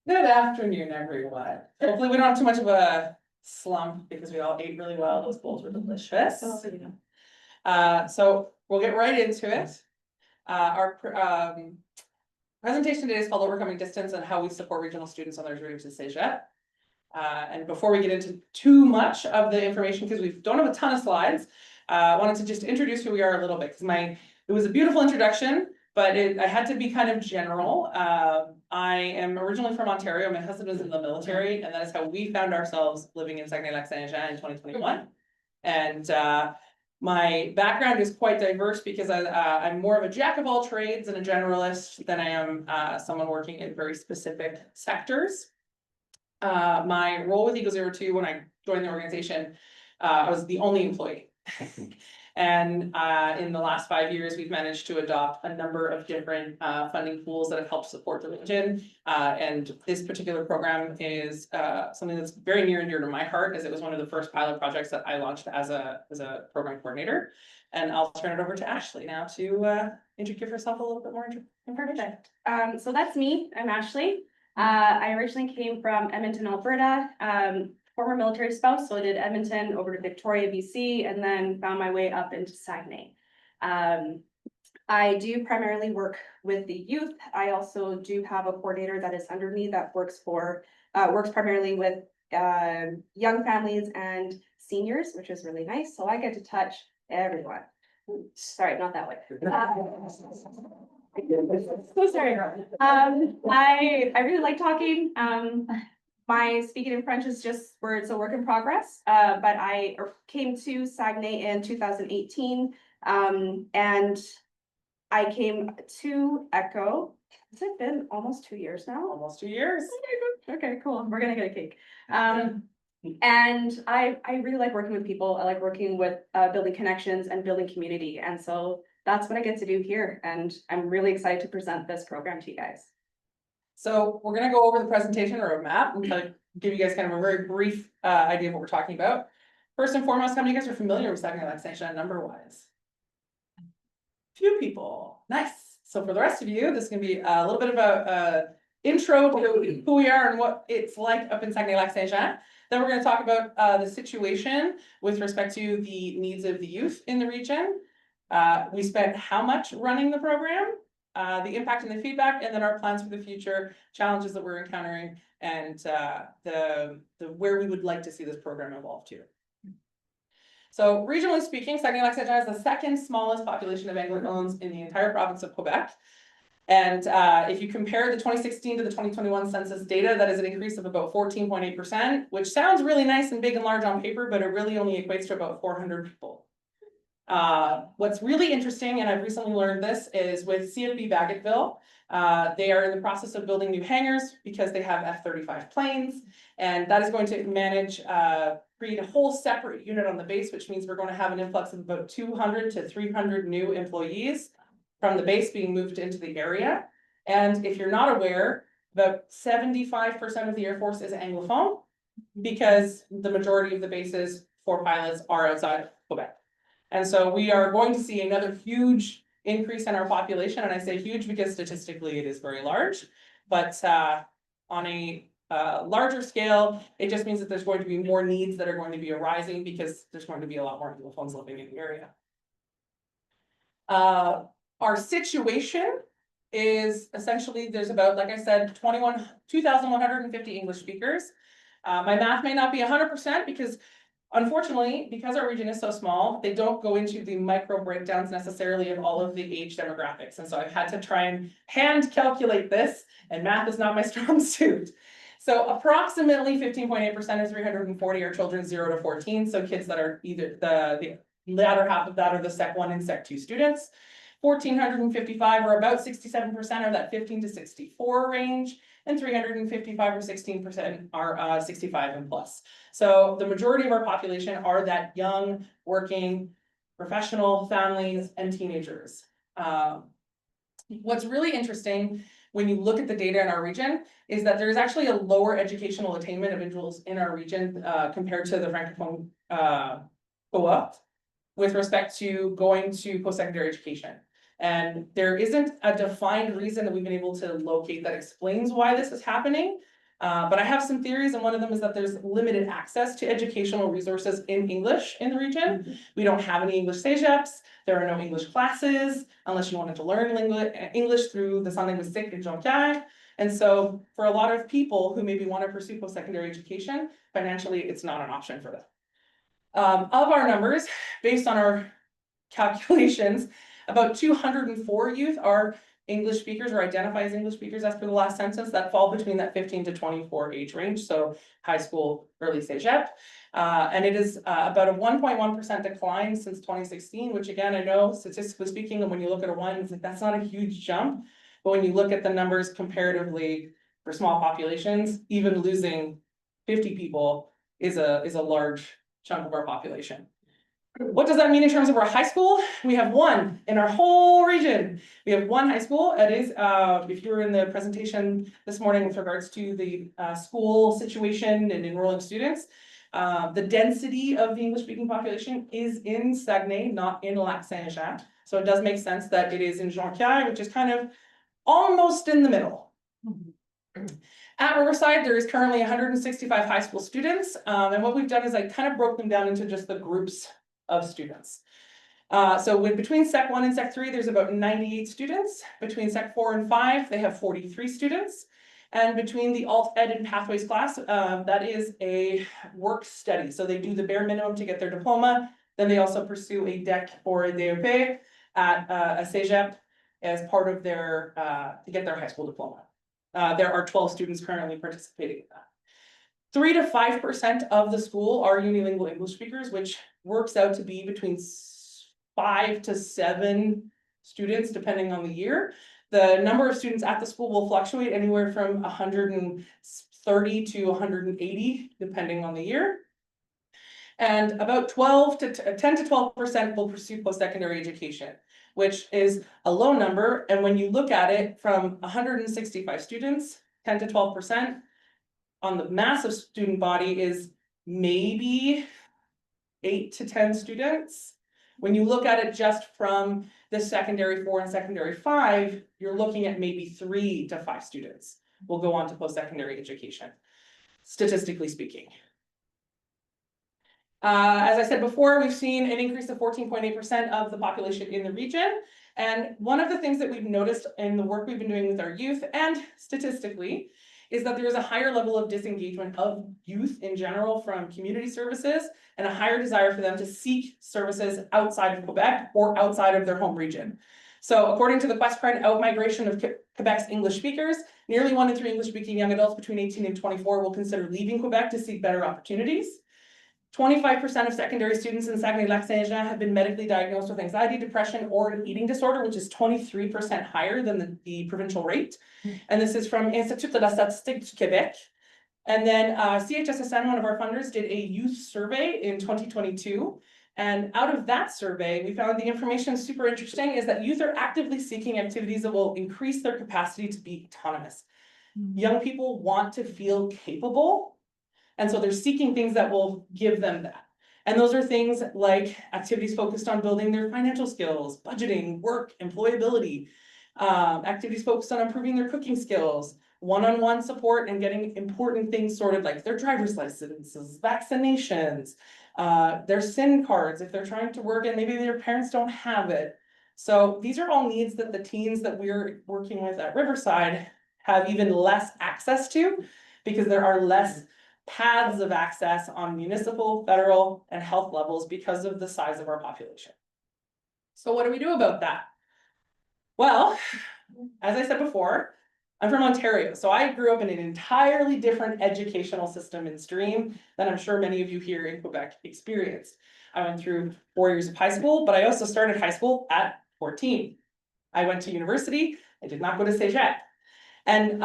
Good afternoon, everyone. Hopefully we don't have too much of a slump because we all ate really well. Those bowls were delicious. So we'll get right into it. Our presentation today is called Overcoming Distance and How We Support Regional Students on Their Journey to Cégep. And before we get into too much of the information, because we don't have a ton of slides, I wanted to just introduce who we are a little bit, because it was a beautiful introduction, but I had to be kind of general. I am originally from Ontario. My husband was in the military, and that is how we found ourselves living in Saguenay-Lac-Saint-Jean in 2021. And my background is quite diverse because I'm more of a jack of all trades and a generalist than I am someone working in very specific sectors. My role with Eagle 02 when I joined the organization, I was the only employee. And in the last 5 years, we've managed to adopt a number of different funding pools that have helped support the region. And this particular program is something that's very near and dear to my heart, as it was one of the first pilot projects that I launched as a program coordinator. And I'll turn it over to Ashley now to give herself a little bit more information. So that's me. I'm Ashley. I originally came from Edmonton, Alberta. Former military spouse, so I did Edmonton over to Victoria, BC, and then found my way up into Saguenay. I do primarily work with the youth. I also do have a coordinator that is under me that works primarily with young families and seniors, which is really nice. So I get to touch everyone. Sorry, not that way. So sorry. I really like talking. My speaking in French is it's a work in progress, but I came to Saguenay in 2018, and I came to ECHO. Has it been almost 2 years now? Almost 2 years. Okay, cool. We're gonna get a cake. And I really like working with people. I like working with building connections and building community, and so that's what I get to do here. And I'm really excited to present this program to you guys. So we're going to go over the presentation roadmap and kind of give you guys kind of a very brief idea of what we're talking about. First and foremost, how many of you guys are familiar with Saguenay-Lac-Saint-Jean number-wise? Few people. Nice. So for the rest of you, this is going to be a little bit of a intro to who we are and what it's like up in Saguenay-Lac-Saint-Jean. Then we're going to talk about the situation with respect to the needs of the youth in the region. We spent how much running the program, the impact and the feedback, and then our plans for the future, challenges that we're encountering, and the where we would like to see this program evolve to. So regionally speaking, Saguenay-Lac-Saint-Jean is the second smallest population of Anglophones in the entire province of Quebec. And if you compare the 2016 to the 2021 census data, that is an increase of about 14.8%, which sounds really nice and big and large on paper, but it really only equates to about 400 people. What's really interesting, and I've recently learned this, is with CFB Bagotville, they are in the process of building new hangars because they have F-35 planes, and that is going to create a whole separate unit on the base, which means we're going to have an influx of about 200 to 300 new employees from the base being moved into the area. And if you're not aware, about 75% of the Air Force is Anglophone, because the majority of the bases for pilots are outside of Quebec. And so we are going to see another huge increase in our population. And I say huge because statistically it is very large, but on a larger scale, it just means that there's going to be more needs that are going to be arising because there's going to be a lot more Anglophones living in the area. Our situation is essentially, there's about, like I said, 2,150 English speakers. My math may not be 100% because unfortunately, because our region is so small, they don't go into the micro breakdowns necessarily of all of the age demographics. And so I've had to try and hand calculate this, and math is not my strong suit. So approximately 15.8% of 340 are children 0 to 14. So kids that are either the latter half of that are the Sec 1 and Sec 2 students. 1,455 or about 67% are that 15 to 64 range. And 355 or 16% are 65 and plus. So the majority of our population are that young, working, professional families and teenagers. What's really interesting when you look at the data in our region is that there's actually a lower educational attainment of individuals in our region compared to the Francophone cohort with respect to going to post-secondary education. And there isn't a defined reason that we've been able to locate that explains why this is happening. But I have some theories, and one of them is that there's limited access to educational resources in English in the region. We don't have any English CEGEPs. There are no English classes unless you wanted to learn English through the Centre linguistique in Jonquière. And so for a lot of people who maybe want to pursue post-secondary education, financially, it's not an option for them. Of our numbers, based on our calculations, about 204 youth are English speakers or identify as English speakers as per the last census that fall between that 15 to 24 age range, so high school, early CEGEP. And it is about a 1.1% decline since 2016, which again, I know statistically speaking, and when you look at a one, it's like, that's not a huge jump. But when you look at the numbers comparatively for small populations, even losing 50 people is a large chunk of our population. What does that mean in terms of our high school? We have one in our whole region. We have one high school. It is, if you were in the presentation this morning with regards to the school situation and enrolling students, the density of the English-speaking population is in Saguenay, not in Lac-Saint-Jean. So it does make sense that it is in Jonquière, which is kind of almost in the middle. At Riverside, there is currently 165 high school students. And what we've done is I kind of broke them down into just the groups of students. So between Sec 1 and Sec 3, there's about 98 students. Between Sec 4 and 5, they have 43 students. And between the Alt Ed and Pathways class, that is a work study. So they do the bare minimum to get their diploma. Then they also pursue a DEC or a DEP at a Cégep as part of their, to get their high school diploma. There are 12 students currently participating in that. 3 to 5% of the school are unilingual English speakers, which works out to be between 5 to 7 students, depending on the year. The number of students at the school will fluctuate anywhere from 130 to 180, depending on the year. And about 10 to 12% will pursue post-secondary education, which is a low number. And when you look at it from 165 students, 10 to 12%, on the massive student body is maybe 8 to 10 students. When you look at it just from the secondary 4 and secondary 5, you're looking at maybe 3 to 5 students will go on to post-secondary education, statistically speaking. As I said before, we've seen an increase of 14.8% of the population in the region. And one of the things that we've noticed in the work we've been doing with our youth and statistically is that there is a higher level of disengagement of youth in general from community services and a higher desire for them to seek services outside of Quebec or outside of their home region. So according to the QUESCREN outmigration of Quebec's English speakers, nearly 1 in 3 English speaking young adults between 18 and 24 will consider leaving Quebec to seek better opportunities. 25% of secondary students in Saguenay-Lac-Saint-Jean have been medically diagnosed with anxiety, depression, or an eating disorder, which is 23% higher than the provincial rate. And this is from Institut de la Statistique du Québec. And then CHSSN, one of our funders, did a youth survey in 2022. And out of that survey, we found the information super interesting is that youth are actively seeking activities that will increase their capacity to be autonomous. Young people want to feel capable. And so they're seeking things that will give them that. And those are things like activities focused on building their financial skills, budgeting, work, employability, activities focused on improving their cooking skills, one-on-one support and getting important things sorted like their driver's licenses, vaccinations, their SIN cards if they're trying to work and maybe their parents don't have it. So these are all needs that the teens that we're working with at Riverside have even less access to because there are less paths of access on municipal, federal, and health levels because of the size of our population. So what do we do about that? Well, as I said before, I'm from Ontario, so I grew up in an entirely different educational system in stream than I'm sure many of you here in Quebec experienced. I went through 4 years of high school, but I also started high school at 14. I went to university, I did not go to Cégep. And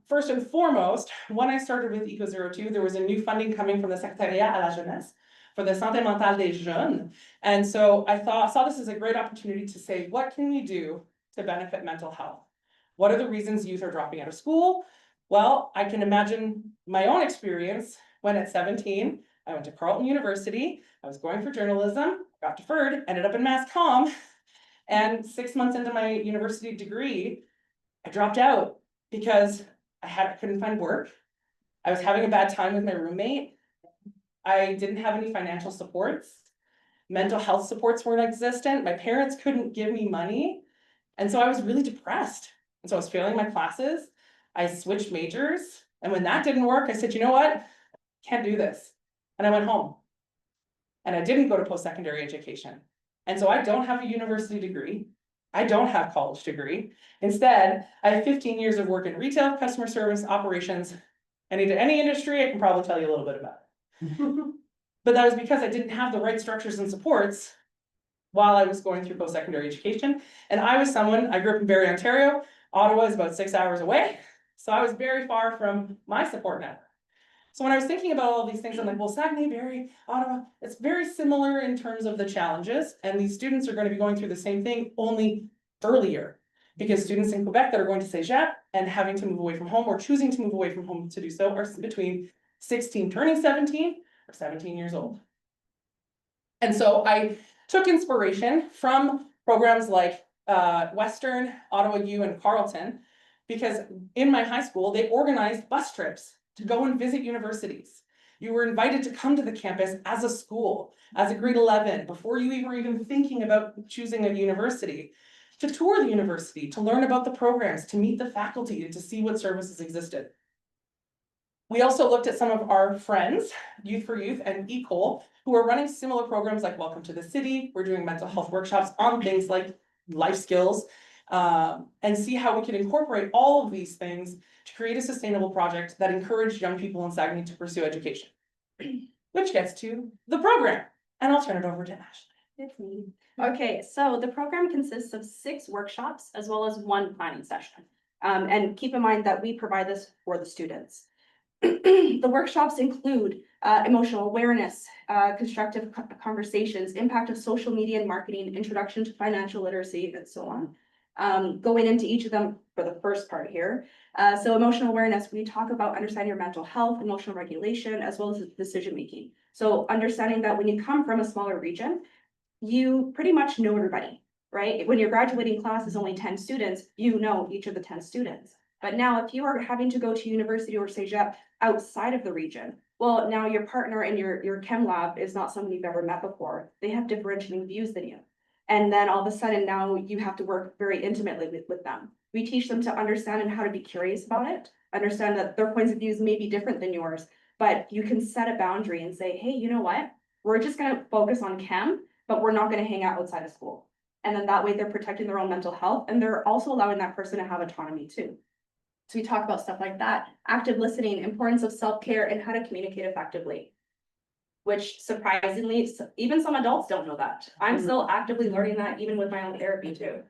first and foremost, when I started with ECO02, there was a new funding coming from the Secrétariat à la jeunesse for the santé mentale des jeunes. And so I saw this as a great opportunity to say, what can we do to benefit mental health? What are the reasons youth are dropping out of school? Well, I can imagine my own experience when at 17, I went to Carleton University, I was going for journalism, got deferred, ended up in mass comm. And 6 months into my university degree, I dropped out because I couldn't find work. I was having a bad time with my roommate. I didn't have any financial supports. Mental health supports weren't existent. My parents couldn't give me money. And so I was really depressed. And so I was failing my classes. I switched majors. And when that didn't work, I said, you know what? Can't do this. And I went home. And I didn't go to post-secondary education. And so I don't have a university degree. I don't have college degree. Instead, I have 15 years of work in retail, customer service, operations, and into any industry, I can probably tell you a little bit about it. But that was because I didn't have the right structures and supports while I was going through post-secondary education. And I was someone, I grew up in Barrie, Ontario. Ottawa is about 6 hours away. So I was very far from my support network. So when I was thinking about all these things, I'm like, well, Saguenay, Barrie, Ottawa, it's very similar in terms of the challenges. And these students are going to be going through the same thing, only earlier. Because students in Quebec that are going to CEGEP and having to move away from home or choosing to move away from home to do so are between 16 turning 17 or 17 years old. And so I took inspiration from programs like Western, Ottawa U, and Carleton, because in my high school, they organized bus trips to go and visit universities. You were invited to come to the campus as a school, as a grade 11, before you were even thinking about choosing a university, to tour the university, to learn about the programs, to meet the faculty, and to see what services existed. We also looked at some of our friends, Youth for Youth and ECOL, who are running similar programs like Welcome to the City. We're doing mental health workshops on things like life skills, and see how we can incorporate all of these things to create a sustainable project that encouraged young people in Saguenay to pursue education. Which gets to the program, and I'll turn it over to Ashley. It's me. Okay, so the program consists of 6 workshops as well as 1 planning session. And keep in mind that we provide this for the students. The workshops include emotional awareness, constructive conversations, impact of social media and marketing, introduction to financial literacy, and so on. Going into each of them for the first part here. So emotional awareness, we talk about understanding your mental health, emotional regulation, as well as decision making. So understanding that when you come from a smaller region, you pretty much know everybody, right? When your graduating class is only 10 students, you know each of the 10 students. But now if you are having to go to university or CEGEP outside of the region, well, now your partner in your chem lab is not someone you've ever met before. They have differentiating views than you. And then all of a sudden now you have to work very intimately with them. We teach them to understand and how to be curious about it, understand that their points of views may be different than yours, but you can set a boundary and say, hey, you know what? We're just gonna focus on chem, but we're not gonna hang out outside of school. And then that way they're protecting their own mental health and they're also allowing that person to have autonomy too. So we talk about stuff like that, active listening, importance of self-care, and how to communicate effectively. Which surprisingly, even some adults don't know that. I'm still actively learning that even with my own therapy too.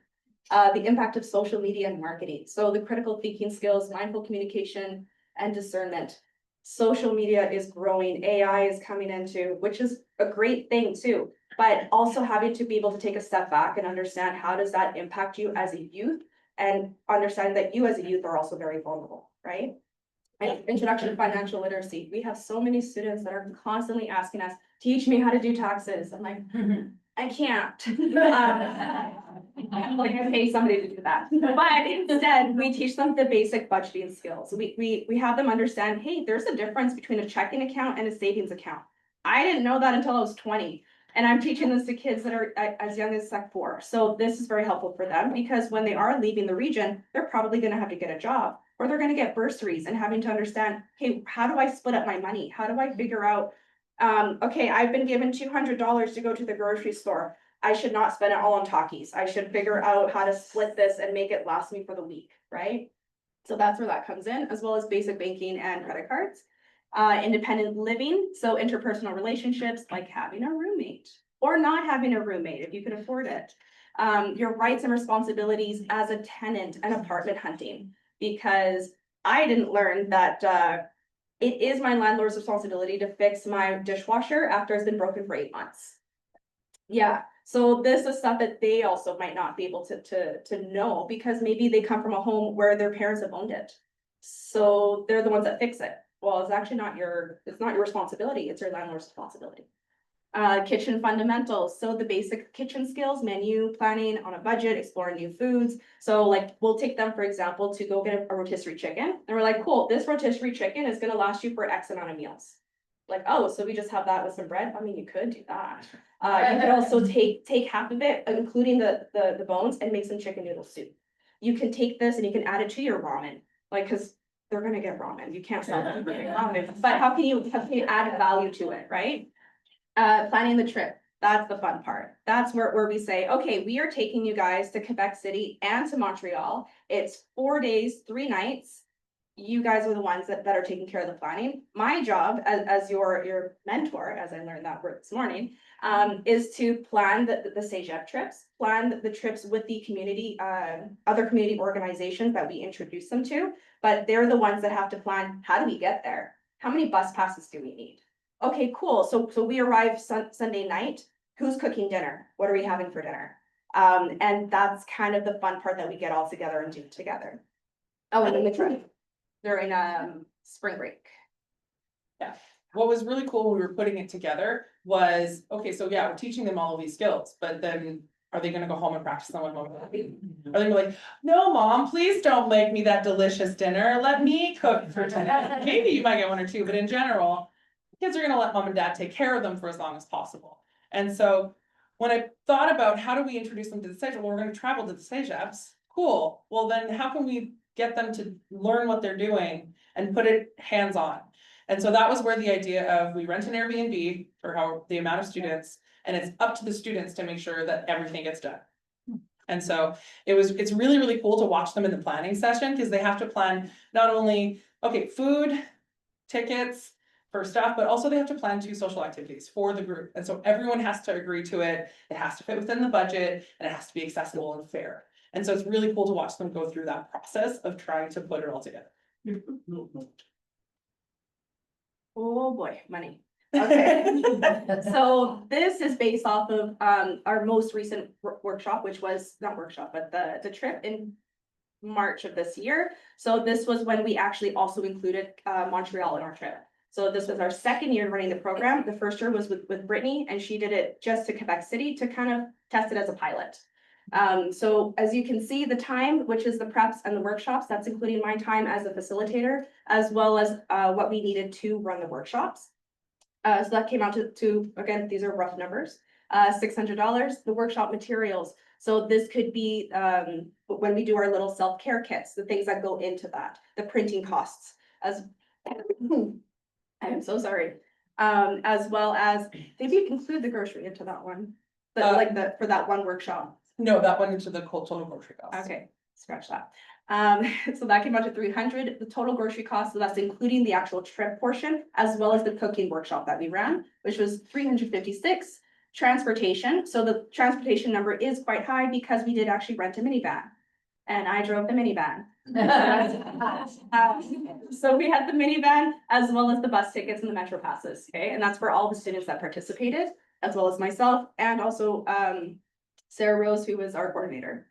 The impact of social media and marketing. So the critical thinking skills, mindful communication, and discernment. Social media is growing, AI is coming into, which is a great thing too. But also having to be able to take a step back and understand how does that impact you as a youth, and understand that you as a youth are also very vulnerable, right? And introduction to financial literacy. We have so many students that are constantly asking us, teach me how to do taxes. I'm like, I can't. I'm like, I pay somebody to do that. But instead, we teach them the basic budgeting skills. We have them understand, hey, there's a difference between a checking account and a savings account. I didn't know that until I was 20. And I'm teaching this to kids that are as young as Sec 4. So this is very helpful for them because when they are leaving the region, they're probably going to have to get a job or they're going to get bursaries and having to understand, hey, how do I split up my money? How do I figure out, okay, I've been given $200 to go to the grocery store. I should not spend it all on Takis. I should figure out how to split this and make it last me for the week, right? So that's where that comes in, as well as basic banking and credit cards. Independent living, so interpersonal relationships like having a roommate or not having a roommate if you can afford it. Your rights and responsibilities as a tenant and apartment hunting, because I didn't learn that it is my landlord's responsibility to fix my dishwasher after it's been broken for 8 months. Yeah, so this is stuff that they also might not be able to know because maybe they come from a home where their parents have owned it. So they're the ones that fix it. Well, it's actually not it's not your responsibility, it's your landlord's responsibility. Kitchen fundamentals, so the basic kitchen skills, menu planning on a budget, exploring new foods. So like, we'll take them, for example, to go get a rotisserie chicken, and we're like, cool, this rotisserie chicken is gonna last you for X amount of meals. Like, oh, so we just have that with some bread? I mean, you could do that. You could also take half of it, including the bones, and make some chicken noodle soup. You can take this and you can add it to your ramen, like, cause they're gonna get ramen, you can't sell them for ramen, but how can you add value to it, right? Planning the trip, that's the fun part. That's where we say, okay, we are taking you guys to Quebec City and to Montreal. It's 4 days, 3 nights. You guys are the ones that are taking care of the planning. My job as your mentor, as I learned that word this morning, is to plan the CEGEP trips, plan the trips with the community, other community organizations that we introduce them to, but they're the ones that have to plan, how do we get there? How many bus passes do we need? Okay, cool. So we arrive Sunday night. Who's cooking dinner? What are we having for dinner? And that's kind of the fun part that we get all together and do together. Oh, and then the trip during spring break. Yeah. What was really cool when we were putting it together was, okay, so yeah, we're teaching them all of these skills, but then are they gonna go home and practice them with mom? Are they gonna be like, no, mom, please don't make me that delicious dinner. Let me cook for dinner. Maybe you might get 1 or 2, but in general, kids are gonna let mom and dad take care of them for as long as possible. And so when I thought about how do we introduce them to the CEGEP, well, we're gonna travel to the CEGEPs. Cool. Well, then how can we get them to learn what they're doing and put it hands-on? And so that was where the idea of we rent an Airbnb for the amount of students, and it's up to the students to make sure that everything gets done. And so it's really, really cool to watch them in the planning session, because they have to plan not only, okay, food, tickets for stuff, but also they have to plan 2 social activities for the group. And so everyone has to agree to it. It has to fit within the budget, and it has to be accessible and fair. And so it's really cool to watch them go through that process of trying to put it all together. Oh boy, money. Okay. So this is based off of our most recent workshop, which was not workshop, but the trip in March of this year. So this was when we actually also included Montreal in our trip. So this was our 2nd year running the program. The first year was with Brittney, and she did it just to Quebec City to kind of test it as a pilot. So as you can see, the time, which is the preps and the workshops, that's including my time as a facilitator, as well as what we needed to run the workshops. So that came out to again, these are rough numbers, $600. The workshop materials. So this could be when we do our little self-care kits, the things that go into that, the printing costs, as I am so sorry. As well as, did we include the grocery into that one? For that one workshop? No, that went into the total grocery cost. Okay, scratch that. So that came out to 300, the total grocery cost, so that's including the actual trip portion, as well as the cooking workshop that we ran, which was 356. Transportation, so the transportation number is quite high because we did actually rent a minivan. And I drove the minivan. So we had the minivan as well as the bus tickets and the metro passes, okay? And that's for all the students that participated, as well as myself, and also Sarah Rose, who was our coordinator.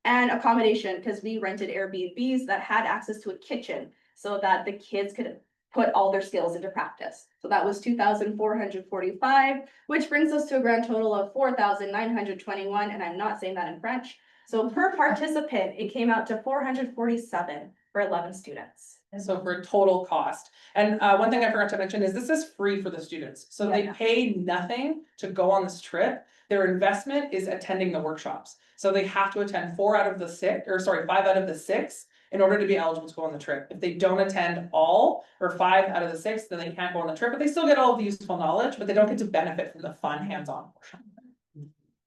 And accommodation, because we rented Airbnbs that had access to a kitchen so that the kids could put all their skills into practice. So that was 2,445, which brings us to a grand total of 4,921, and I'm not saying that in French. So per participant, it came out to 447 for 11 students. So for total cost. And one thing I forgot to mention is this is free for the students. So they pay nothing to go on this trip. Their investment is attending the workshops. So they have to attend 5 out of the 6 in order to be eligible to go on the trip. If they don't attend all or 5 out of the 6, then they can't go on the trip, but they still get all of the useful knowledge, but they don't get to benefit from the fun hands-on portion.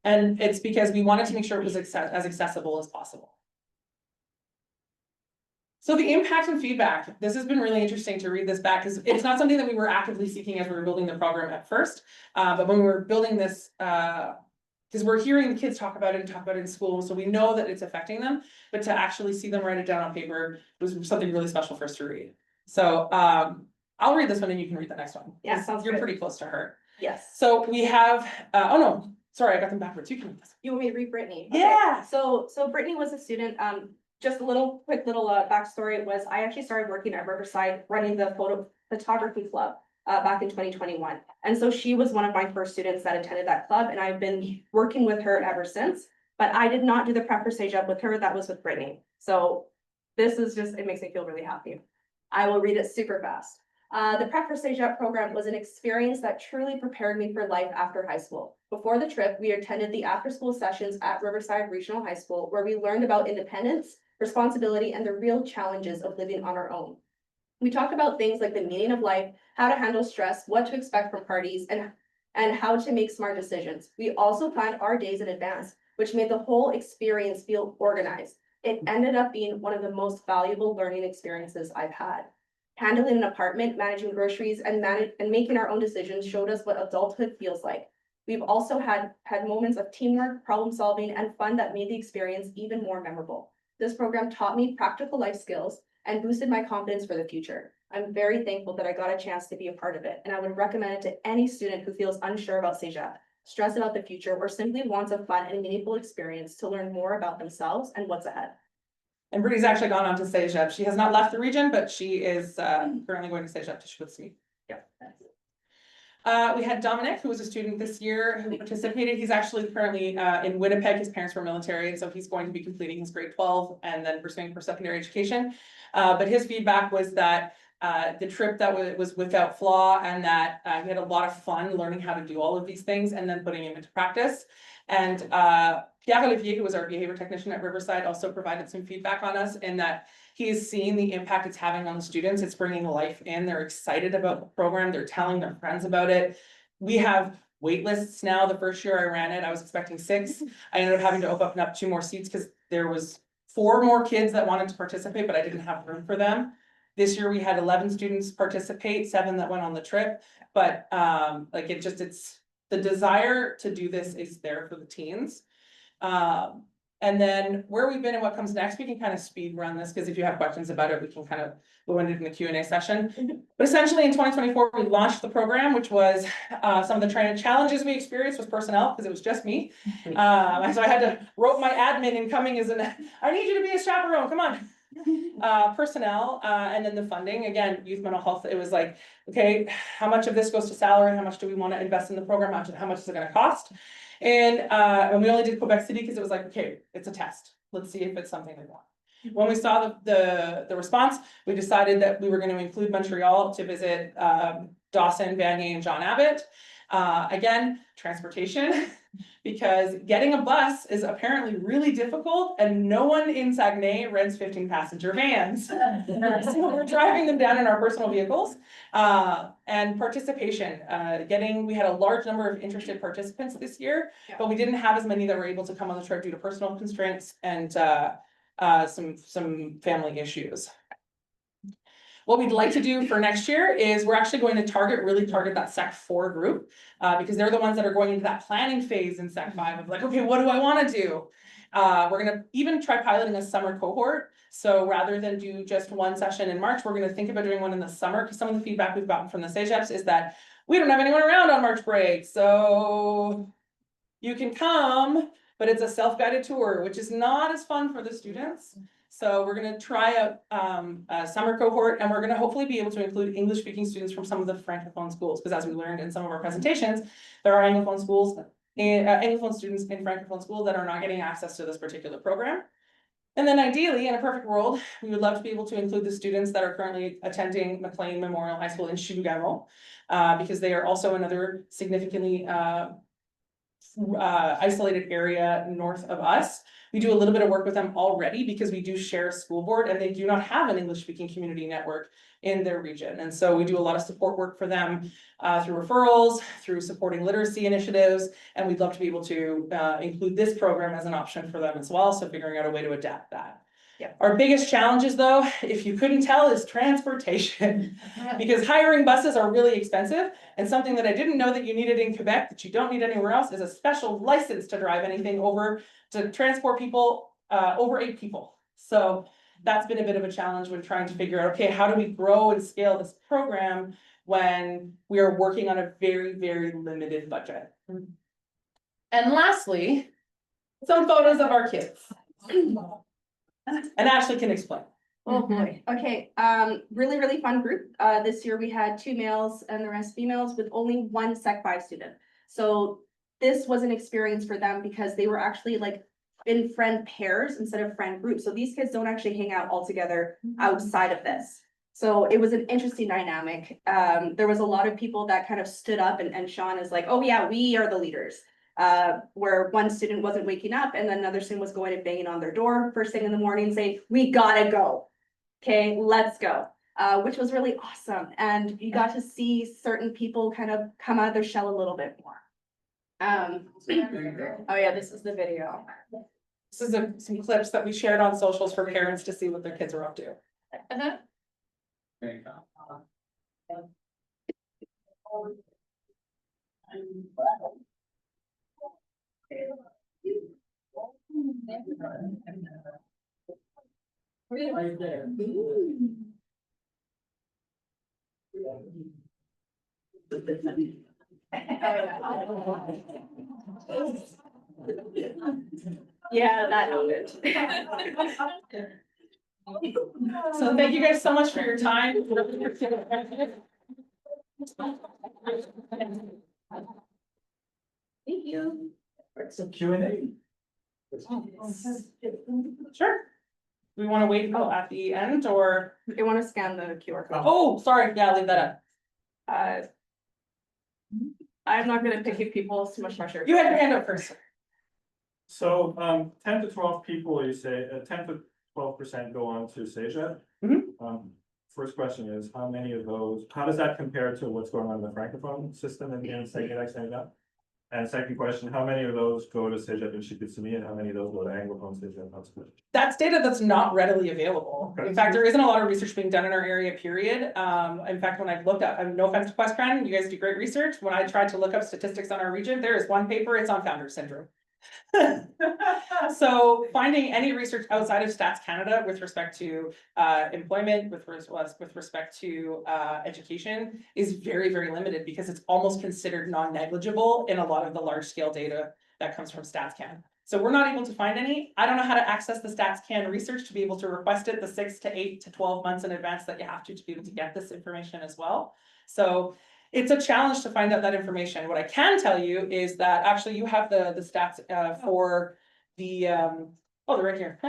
And it's because we wanted to make sure it was as accessible as possible. So the impact and feedback, this has been really interesting to read this back, because it's not something that we were actively seeking as we were building the program at first. But when we were building this, because we're hearing the kids talk about it in school, so we know that it's affecting them, but to actually see them write it down on paper was something really special for us to read. So I'll read this one and you can read the next one. Yeah, sounds You're good. pretty close to her. Yes. So we have, oh no, sorry, I got them backwards. You can read this. You want me to read Brittney? Okay. Yeah. So Brittney was a student, just a quick little backstory was I actually started working at Riverside running the photography club back in 2021. And so she was one of my first students that attended that club, and I've been working with her ever since. But I did not do the prep for CEGEP with her, that was with Brittney. So this is just, it makes me feel really happy. I will read it super fast. The prep for CEGEP program was an experience that truly prepared me for life after high school. Before the trip, we attended the after-school sessions at Riverside Regional High School, where we learned about independence, responsibility, and the real challenges of living on our own. We talked about things like the meaning of life, how to handle stress, what to expect from parties, and how to make smart decisions. We also planned our days in advance, which made the whole experience feel organized. It ended up being one of the most valuable learning experiences I've had. Handling an apartment, managing groceries, and making our own decisions showed us what adulthood feels like. We've also had moments of teamwork, problem solving, and fun that made the experience even more memorable. This program taught me practical life skills and boosted my confidence for the future. I'm very thankful that I got a chance to be a part of it, and I would recommend it to any student who feels unsure about CEGEP, stressed about the future, or simply wants a fun and meaningful experience to learn more about themselves and what's ahead. And Brittney's actually gone on to CEGEP. She has not left the region, but she is currently going to CEGEP to Schwitzme. Yeah. We had Dominic, who was a student this year who participated. He's actually currently in Winnipeg. His parents were military, and so he's going to be completing his grade 12 and then pursuing for secondary education. But his feedback was that the trip that was without flaw, and that he had a lot of fun learning how to do all of these things and then putting them into practice. And Pierre-Olivier, who was our behavior technician at Riverside, also provided some feedback on us in that he is seeing the impact it's having on the students. It's bringing life in. They're excited about the program. They're telling their friends about it. We have wait lists now. The first year I ran it, I was expecting 6. I ended up having to open up 2 more seats because there was 4 more kids that wanted to participate, but I didn't have room for them. This year we had 11 students participate, 7 that went on the trip. But like it's the desire to do this is there for the teens. And then where we've been and what comes next, we can kind of speed run this, because if you have questions about it, we can kind of go into it in the Q&A session. But essentially in 2024, we launched the program, which was some of the training challenges we experienced with personnel, because it was just me. So I had to rope my admin incoming as I need you to be a chaperone, come on. Personnel, and then the funding, again, youth mental health, it was like, okay, how much of this goes to salary? How much do we want to invest in the program? How much is it going to cost? And we only did Quebec City because it was like, okay, it's a test. Let's see if it's something we want. When we saw the response, we decided that we were going to include Montreal to visit Dawson, Vanier, and John Abbott. Again, transportation, because getting a bus is apparently really difficult, and no one in Saguenay rents 15-passenger vans. So we're driving them down in our personal vehicles. And participation, we had a large number of interested participants this year, but we didn't have as many that were able to come on the trip due to personal constraints and some family issues. What we'd like to do for next year is we're actually going to really target that Sec 4 group, because they're the ones that are going into that planning phase in Sec 5 of like, okay, what do I want to do? We're going to even try piloting a summer cohort. So rather than do just one session in March, we're going to think about doing one in the summer, because some of the feedback we've gotten from the CEGEPs is that we don't have anyone around on March break. So you can come, but it's a self-guided tour, which is not as fun for the students. So we're going to try out a summer cohort, and we're going to hopefully be able to include English-speaking students from some of the Francophone schools, because as we learned in some of our presentations, there are Anglophone schools, Anglophone students in Francophone schools that are not getting access to this particular program. And then ideally, in a perfect world, we would love to be able to include the students that are currently attending McLean Memorial High School in Chibougamau, because they are also another significantly isolated area north of us. We do a little bit of work with them already because we do share a school board, and they do not have an English-speaking community network in their region. And so we do a lot of support work for them through referrals, through supporting literacy initiatives, and we'd love to be able to include this program as an option for them as well. So figuring out a way to adapt that. Yeah. Our biggest challenges, though, if you couldn't tell, is transportation, because hiring buses are really expensive, and something that I didn't know that you needed in Quebec that you don't need anywhere else is a special license to drive anything over to transport people over 8 people. So that's been a bit of a challenge when trying to figure out, okay, how do we grow and scale this program when we are working on a very, very limited budget. And lastly, some photos of our kids. And Ashley can explain. Oh boy, okay, really, really fun group. This year we had 2 males and the rest females with only 1 Sec 5 student. So this was an experience for them because they were actually like in friend pairs instead of friend groups. So these kids don't actually hang out all together outside of this. So it was an interesting dynamic. There was a lot of people that kind of stood up and Sean is like, oh yeah, we are the leaders. Where one student wasn't waking up and then another student was going and banging on their door first thing in the morning saying, we gotta go. Okay, let's go. Which was really awesome. And you got to see certain people kind of come out of their shell a little bit more. Oh yeah, this is the video. This is some clips that we shared on socials for parents to see what their kids are up to. There you go. Right there. Yeah, that happened. So thank you guys so much for your time. Thank you. It's a Q&A. Sure. We want to wait until at the end or, You want to scan the QR code? oh, sorry, yeah, leave that up. I'm not gonna pick people, it's too much pressure. You had your hand up first. So, 10 to 12 people, you say, 10 to 12% go on to CEGEP. First question is, how many of those, how does that compare to what's going on in the Francophone system in CEDEC? And second question, how many of those go to CEGEP and Chicoutimi, and how many of those go to Anglophone CEGEP? That's data that's not readily available. Okay. In fact, there isn't a lot of research being done in our area, period. In fact, when I've looked up, no offense to QUESCREN, you guys do great research. When I tried to look up statistics on our region, there is one paper, it's on founder syndrome. So finding any research outside of Stats Canada with respect to employment, with respect to education is very, very limited because it's almost considered non-negligible in a lot of the large scale data that comes from Stats Can. So we're not able to find any. I don't know how to access the Stats Can research to be able to request it the 6 to 8 to 12 months in advance that you have to be able to get this information as well. So it's a challenge to find out that information. What I can tell you is that actually you have the stats for the oh, they're right here.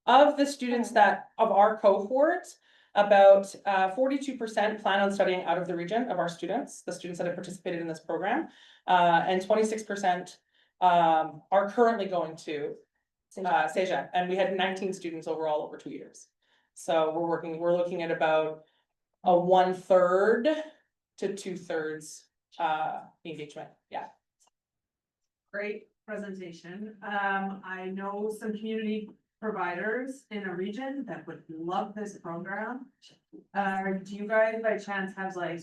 Of the students that of our cohort, about 42% plan on studying out of the region of our students, the students that have participated in this program, and 26% are currently going to CEGEP, and we had 19 students overall over 2 years. So we're looking at about a 1/3 to 2/3 engagement. Yeah. Great presentation. I know some community providers in a region that would love this program. Do you guys by chance have like,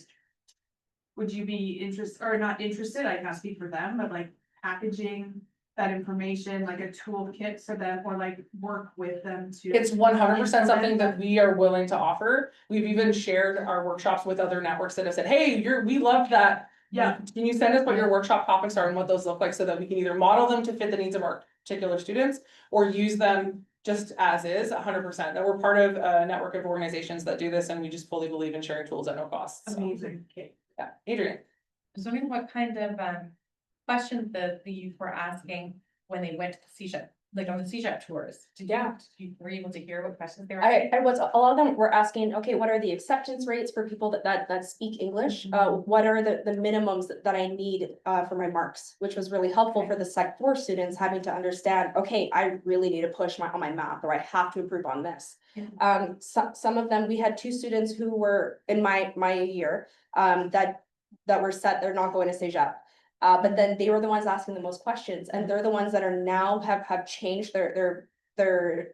would you be interested or not interested? I can't speak for them, but like packaging that information, like a toolkit so that, or like work with them to. It's 100% something that we are willing to offer. We've even shared our workshops with other networks that have said, hey, we love that. Yeah. Can you send us what your workshop topics are and what those look like so that we can either model them to fit the needs of our particular students or use them just as is 100%. That we're part of a network of organizations that do this and we just fully believe in sharing tools at no cost. So, Amazing. Okay. yeah, Adrian. I was wondering what kind of questions the youth were asking when they went to the CEGEP, like on the CEGEP tours. Were you able to hear what questions they were asking? I was, a lot of them were asking, okay, what are the acceptance rates for people that speak English? What are the minimums that I need for my marks, which was really helpful for the Sec 4 students having to understand, okay, I really need to push on my math or I have to improve on this. Some of them, we had 2 students who were in my year that were set, they're not going to CEGEP. But then they were the ones asking the most questions, and they're the ones that are now have changed their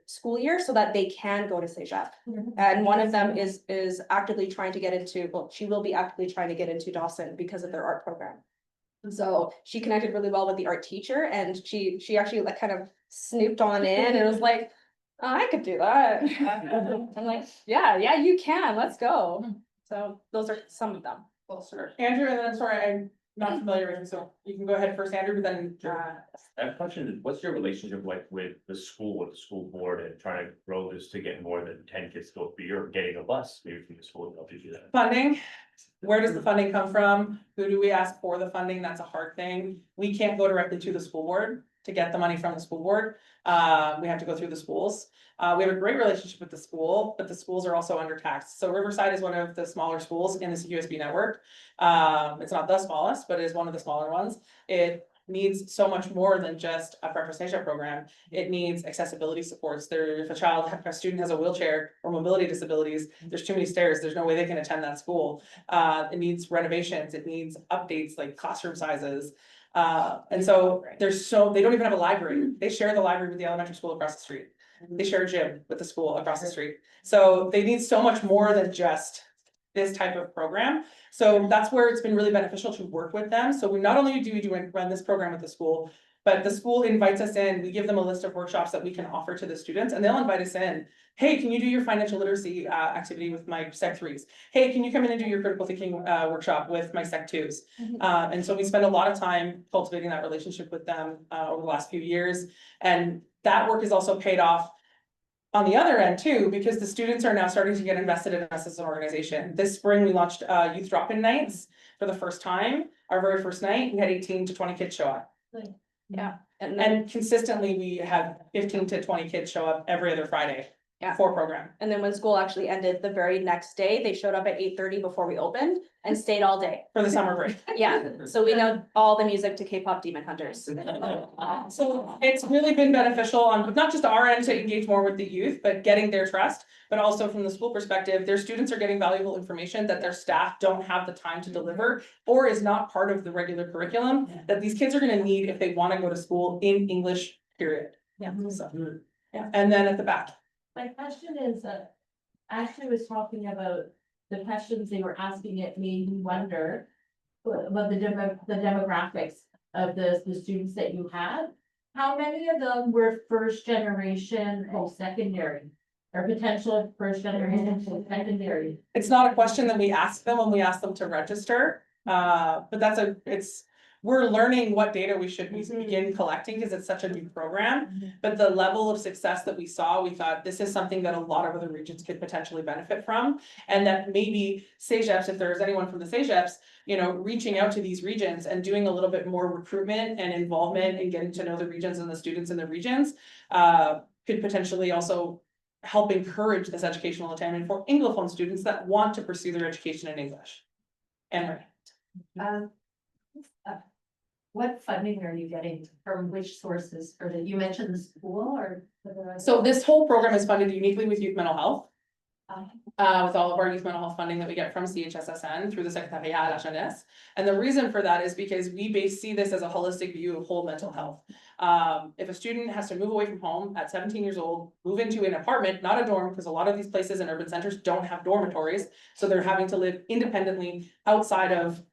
school year so that they can go to CEGEP. And one of them is actively trying to get into, well, she will be actively trying to get into Dawson because of their art program. So she connected really well with the art teacher, and she actually like kind of snooped on in and was like, oh, I could do that. I'm like, yeah, you can, let's go. So those are some of them. Well, sure. Andrew, and then sorry, not familiar with, so you can go ahead first, Andrew, but then, I have a question, what's your relationship like with the school board and trying to grow this to get more than 10 kids to go for you're getting a bus, maybe from the school to help you do that? funding. Where does the funding come from? Who do we ask for the funding? That's a hard thing. We can't go directly to the school board to get the money from the school board. We have to go through the schools. We have a great relationship with the school, but the schools are also undertaxed. So Riverside is one of the smaller schools in this USB network. It's not the smallest, but it is one of the smaller ones. It needs so much more than just a breakfast nation program. It needs accessibility supports. If a student has a wheelchair or mobility disabilities, there's too many stairs. There's no way they can attend that school. It needs renovations. It needs updates like classroom sizes. And so they don't even have a library. They share the library with the elementary school across the street. They share a gym with the school across the street. So they need so much more than just this type of program. So that's where it's been really beneficial to work with them. So we not only do we run this program with the school, but the school invites us in, we give them a list of workshops that we can offer to the students, and they'll invite us in. Hey, can you do your financial literacy activity with my Sec 3s? Hey, can you come in and do your critical thinking workshop with my Sec 2s? And so we spend a lot of time cultivating that relationship with them over the last few years. And that work is also paid off on the other end too, because the students are now starting to get invested in us as an organization. This spring, we launched youth drop-in nights for the first time. Our very first night, we had 18 to 20 kids show up. Yeah. And then, And consistently, we have 15 to 20 kids show up every other Friday. Yeah. For program. and then when school actually ended the very next day, they showed up at 8:30 before we opened and stayed all day. For the summer break. Yeah, so we know all the music to K-pop Demon Hunters. So it's really been beneficial on not just our end to engage more with the youth, but getting their trust, but also from the school perspective, their students are getting valuable information that their staff don't have the time to deliver or is not part of the regular curriculum that these kids are gonna need if they wanna go to school in English, period. Yeah. So, yeah, and then at the back. My question is, Ashley was talking about the questions they were asking. It made me wonder about the demographics of the students that you had. How many of them were first generation post-secondary or potential first generation post-secondary? It's not a question that we ask them when we ask them to register, but we're learning what data we should begin collecting because it's such a new program. But the level of success that we saw, we thought this is something that a lot of other regions could potentially benefit from. And that maybe CEGEPs, if there's anyone from the CEGEPs, reaching out to these regions and doing a little bit more recruitment and involvement and getting to know the regions and the students in the regions, could potentially also help encourage this educational attainment for Anglophone students that want to pursue their education in English. And What funding are you getting from which sources? You mentioned the school or? so this whole program is funded uniquely with youth mental health. With all of our youth mental health funding that we get from CHSSN through the Secrétariat à la jeunesse. And the reason for that is because we see this as a holistic view of whole mental health. If a student has to move away from home at 17 years old, move into an apartment, not a dorm, because a lot of these places in urban centers don't have dormitories. So they're having to live independently outside of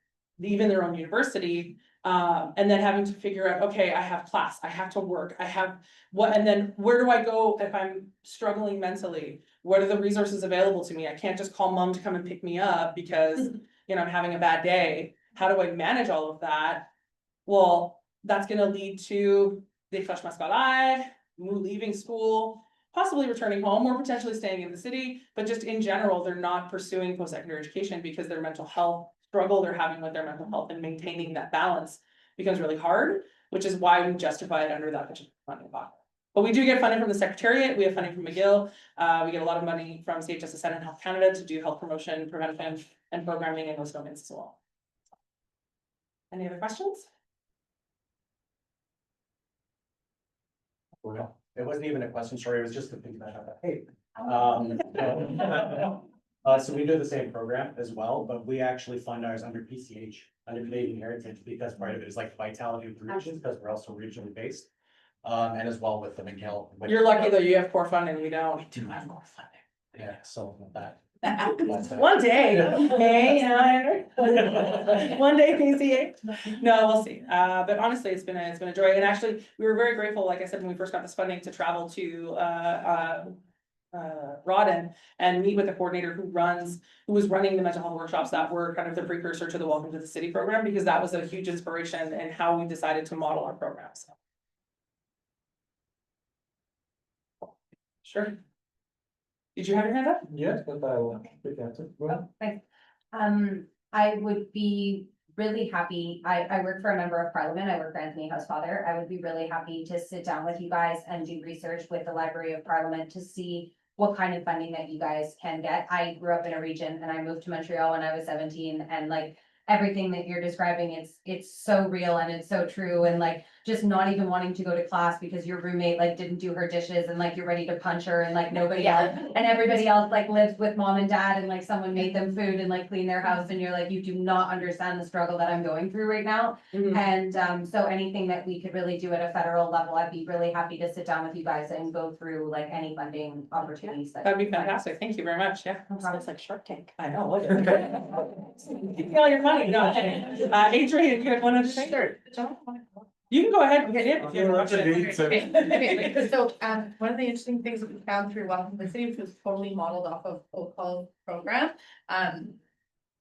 even their own university. And then having to figure out, okay, I have class, I have to work, and then where do I go if I'm struggling mentally? What are the resources available to me? I can't just call mom to come and pick me up because, I'm having a bad day. How do I manage all of that? Well, that's gonna lead to décrochement scolaire, leaving school, possibly returning home or potentially staying in the city, but just in general, they're not pursuing post-secondary education because their mental health struggle they're having with their mental health and maintaining that balance becomes really hard, which is why we justify it under that particular funding pocket. But we do get funding from the Secretariat, we have funding from McGill, we get a lot of money from CHSSN and Health Canada to do health promotion, prevention, and programming in those domains as well. Any other questions? Well, it wasn't even a question, sorry, it was just to think about, hey. So we do the same program as well, but we actually fund ours under PCH, under Canadian Heritage, because part of it is like vitality of the regions, because we're also regionally based. And as well with the McGill. You're lucky though, you have core funding, we don't. We do have core funding. Yeah, so that. One day, okay, one day PCH. No, we'll see. But honestly, it's been a joy. And actually, we were very grateful, like I said, when we first got this funding to travel to Rawdon and meet with the coordinator who was running the mental health workshops that were kind of the precursor to the Welcome to the City program, because that was a huge inspiration in how we decided to model our programs. Sure. Did you have your hand up? Yes, but I will pick at it. Go ahead. Thanks. I would be really happy, I work for a member of parliament, I work for Anthony Housefather. I would be really happy to sit down with you guys and do research with the Library of Parliament to see what kind of funding that you guys can get. I grew up in a region and I moved to Montreal when I was 17, and like everything that you're describing, it's so real and it's so true, and like just not even wanting to go to class because your roommate like didn't do her dishes and like you're ready to punch her, and like nobody else, and everybody else like lives with mom and dad and like someone made them food and like clean their house, and you're like, you do not understand the struggle that I'm going through right now. And so anything that we could really do at a federal level, I'd be really happy to sit down with you guys and go through like any funding opportunities. That'd be fantastic. Thank you very much. Yeah. Sounds like Shark Tank. I know. Look at it. Give me all your money. No. Adrian, you have one other thing? You can go ahead and get it if you have a question. Okay, so, one of the interesting things that we found through Welcome to the City, which was totally modeled off of Oakland's program,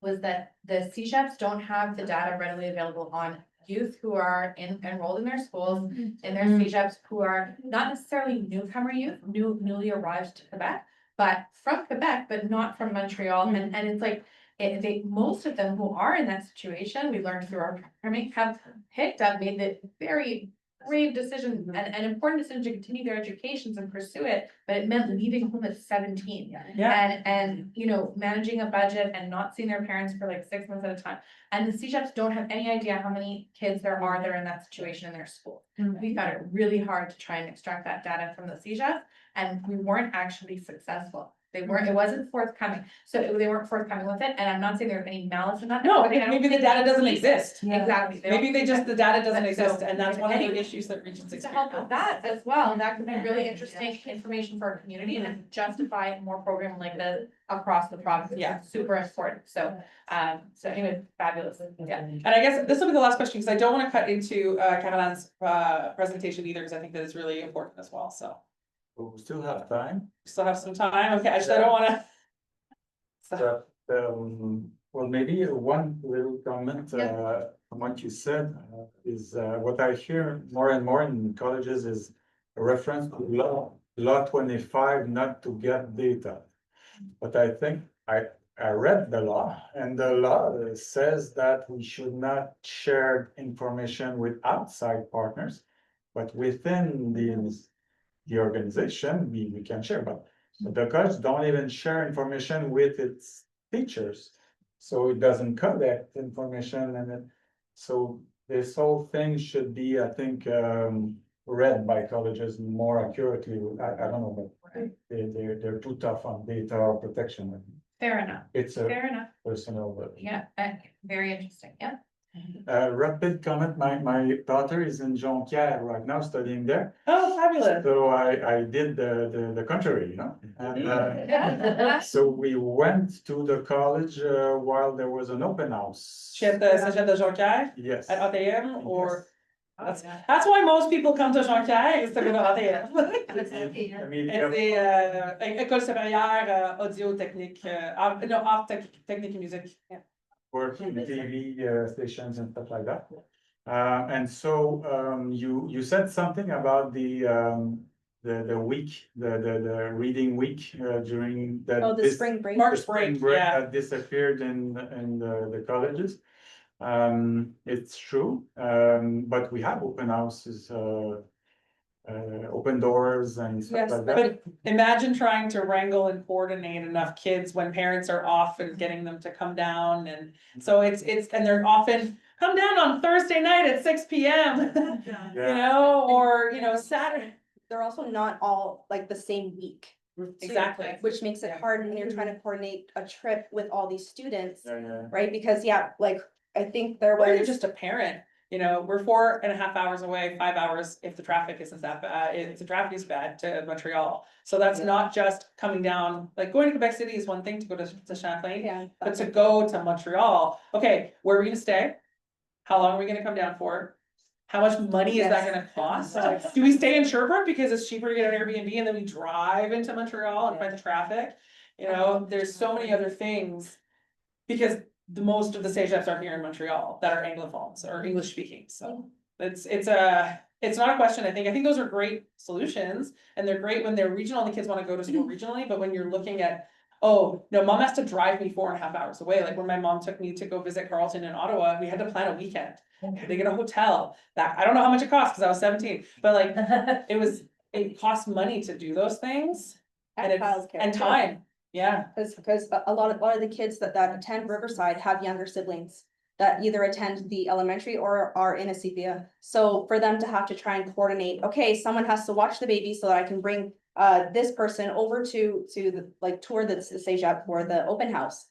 was that the CEGEPs don't have the data readily available on youth who are enrolled in their schools, in their CEGEPs, who are not necessarily newcomer youth, newly arrived to Quebec, but from Quebec, but not from Montreal, and it's like, most of them who are in that situation, we learned through our programming, have picked up, made the very brave decision and an important decision to continue their educations and pursue it, but it meant leaving home at 17. Yeah. And you know, managing a budget and not seeing their parents for like 6 months at a time. And the CEGEPs don't have any idea how many kids there are that are in that situation in their school. We found it really hard to try and extract that data from the CEGEP, and we weren't actually successful. It wasn't forthcoming, so they weren't forthcoming with it, and I'm not saying there's any malice in that. No, I don't maybe the think data they doesn't see it. exist. Exactly. Maybe the data doesn't So- exist, and that's one of the Anyway, issues that regions To experience. help with that as well, that could be really interesting information for our community and justify more programming like this across the province. Yeah. It's super important, so anyway, fabulous, yeah. And I guess this will be the last question, because I don't want to cut into Caroline's presentation either, because I think that is really important as well, so. We still have time. We still have some time, okay, I don't wanna. Well, maybe one little comment, from what you said, is, what I hear more and more in colleges is a reference to law 25, not to get data. But I think I read the law, and the law says that we should not share information with outside partners, but within the organization, we can share, but the college don't even share information with its teachers. So it doesn't collect information, and so this whole thing should be, I think, read by colleges more accurately. I don't know, but they're too tough on data protection. Fair enough, It's a fair enough, personal. yeah, very interesting, yeah. Rapid comment, my daughter is in Jonquière right now studying there. Oh, fabulous. So I did the contrary, you know, and Yeah. so we went to the college while there was an open house. She at the Cégep de Jonquière Yes. at ATM, or that's why most people come to Jonquière, is to go to ATM. I mean, It's the École supérieure audio technique, no, art technique and music. Yeah. working TV stations and stuff like that. And so you said something about the week, the reading week during that. Oh, the this- spring break. March the spring break, yeah. that disappeared in the colleges. It's true, but we have open houses, open doors and stuff Yes, like that. but imagine trying to wrangle and coordinate enough kids when parents are off and getting them to come down, and so it's, and they're often, come down on Thursday night at 6 PM. You know, or, you know, Saturday. They're also not all like the same week. too, Exactly. Which makes it Yeah. hard when you're trying to coordinate a trip with all these students, Yeah. right? Because like, I think there Or you're was. just a parent, you know, we're 4.5 hours away, 5 hours if the traffic isn't that bad, if the traffic is bad to Montreal. So that's not just coming down, like going to Quebec City is one thing, to go to Champlain, Yeah. but to go to Montreal, okay, where are we gonna stay? How long are we gonna come down for? how much money is that gonna cost? Do we stay in Sherbrooke because it's cheaper to get an Airbnb and then we drive into Montreal and fight the traffic? You know, there's so many other things. Because the most of the CEGEPs are here in Montreal that are Anglophones or English speaking, so. It's not a question, I think those are great solutions, and they're great when they're regional and the kids wanna go to school regionally, but when you're looking at. Oh, no, mom has to drive me 4.5 hours away, like when my mom took me to go visit Carlton in Ottawa, we had to plan a weekend. We had to get a hotel, that, I don't know how much it cost, cause I was 17, but like, it costs money to do those things. And and time, yeah. Because a lot of the kids that attend Riverside have younger siblings that either attend the elementary or are in a sepia. So for them to have to try and coordinate, okay, someone has to watch the baby so that I can bring this person over to the like tour the CEGEP or the open house.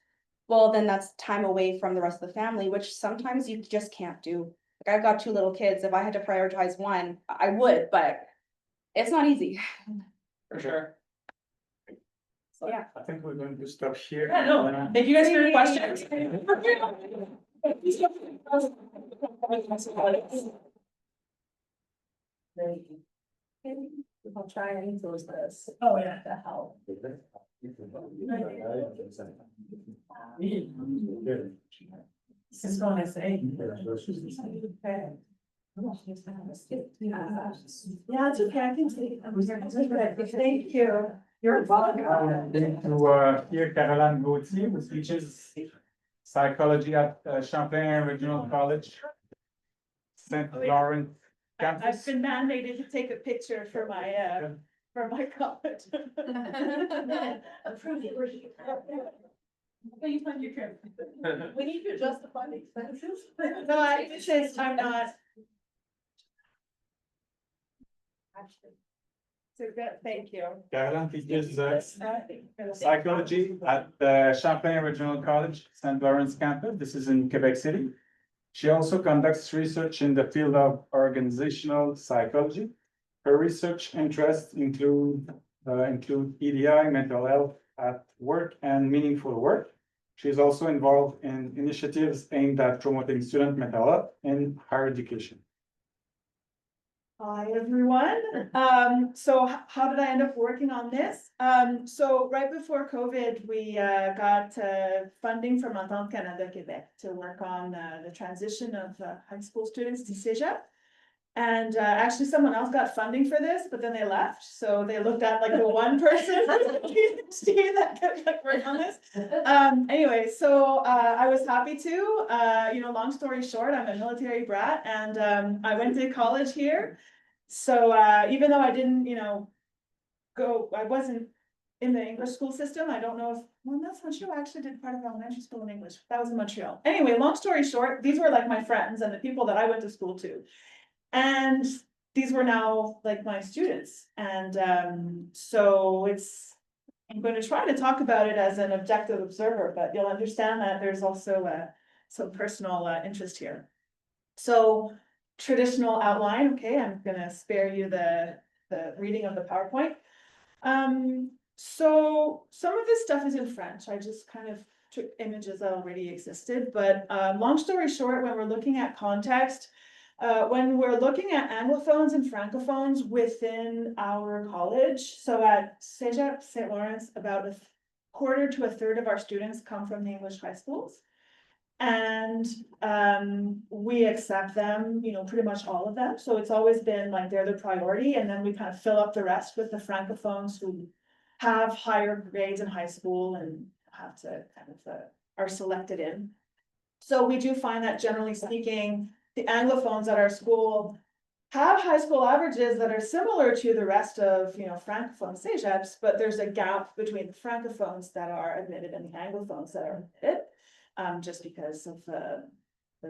Well, then that's time away from the rest of the family, which sometimes you just can't do. Like I've got 2 little kids. If I had to prioritize one, I would, but it's not easy. For sure. So yeah. I think we're going to stop here. Yeah, no, thank you guys for your questions. I'll try and close this. Oh, yeah. The hell. Just gonna say. Okay. Yeah, it's okay, I can take it. Thank you. You're welcome. To hear Caroline Gauthier, who teaches psychology at Champlain Regional College, St. Lawrence campus. I've been mandated to take a picture for my college. Please fund your trip. We need to justify the expenses. No, I just say I'm not. So good, thank you. Caroline teaches psychology at Champlain Regional College, St. Lawrence campus. This is in Quebec City. She also conducts research in the field of organizational psychology. Her research interests include EDI, mental health at work, and meaningful work. She is also involved in initiatives aimed at promoting student mental health in higher education. Hi, everyone. So how did I end up working on this? So right before COVID, we got funding from Entente Canada Québec to work on the transition of high school students to CEGEP. And actually someone else got funding for this, but then they left. So they looked at like the one person that could like work on this. Anyway, so I was happy to, long story short, I'm a military brat and I went to college here. So even though I didn't, I wasn't in the English school system. I don't know if, well, that's not true. I actually did part of elementary school in English. That was in Montreal. Anyway, long story short, these were like my friends and the people that I went to school to. And these were now like my students. And so I'm going to try to talk about it as an objective observer, but you'll understand that there's also some personal interest here. So traditional outline, okay, I'm gonna spare you the reading of the PowerPoint. So some of this stuff is in French. I just kind of took images that already existed, but long story short, when we're looking at context, when we're looking at Anglophones and Francophones within our college, so at CEGEP, St. Lawrence, about 1/4 to 1/3 of our students come from the English high schools. And we accept them, pretty much all of them. So it's always been like they're the priority. And then we kind of fill up the rest with the Francophones who have higher grades in high school and have to kind of are selected in. So we do find that generally speaking, the Anglophones at our school have high school averages that are similar to the rest of, Francophone CEGEPs, but there's a gap between the Francophones that are admitted and the Anglophones that are admitted. Just because of the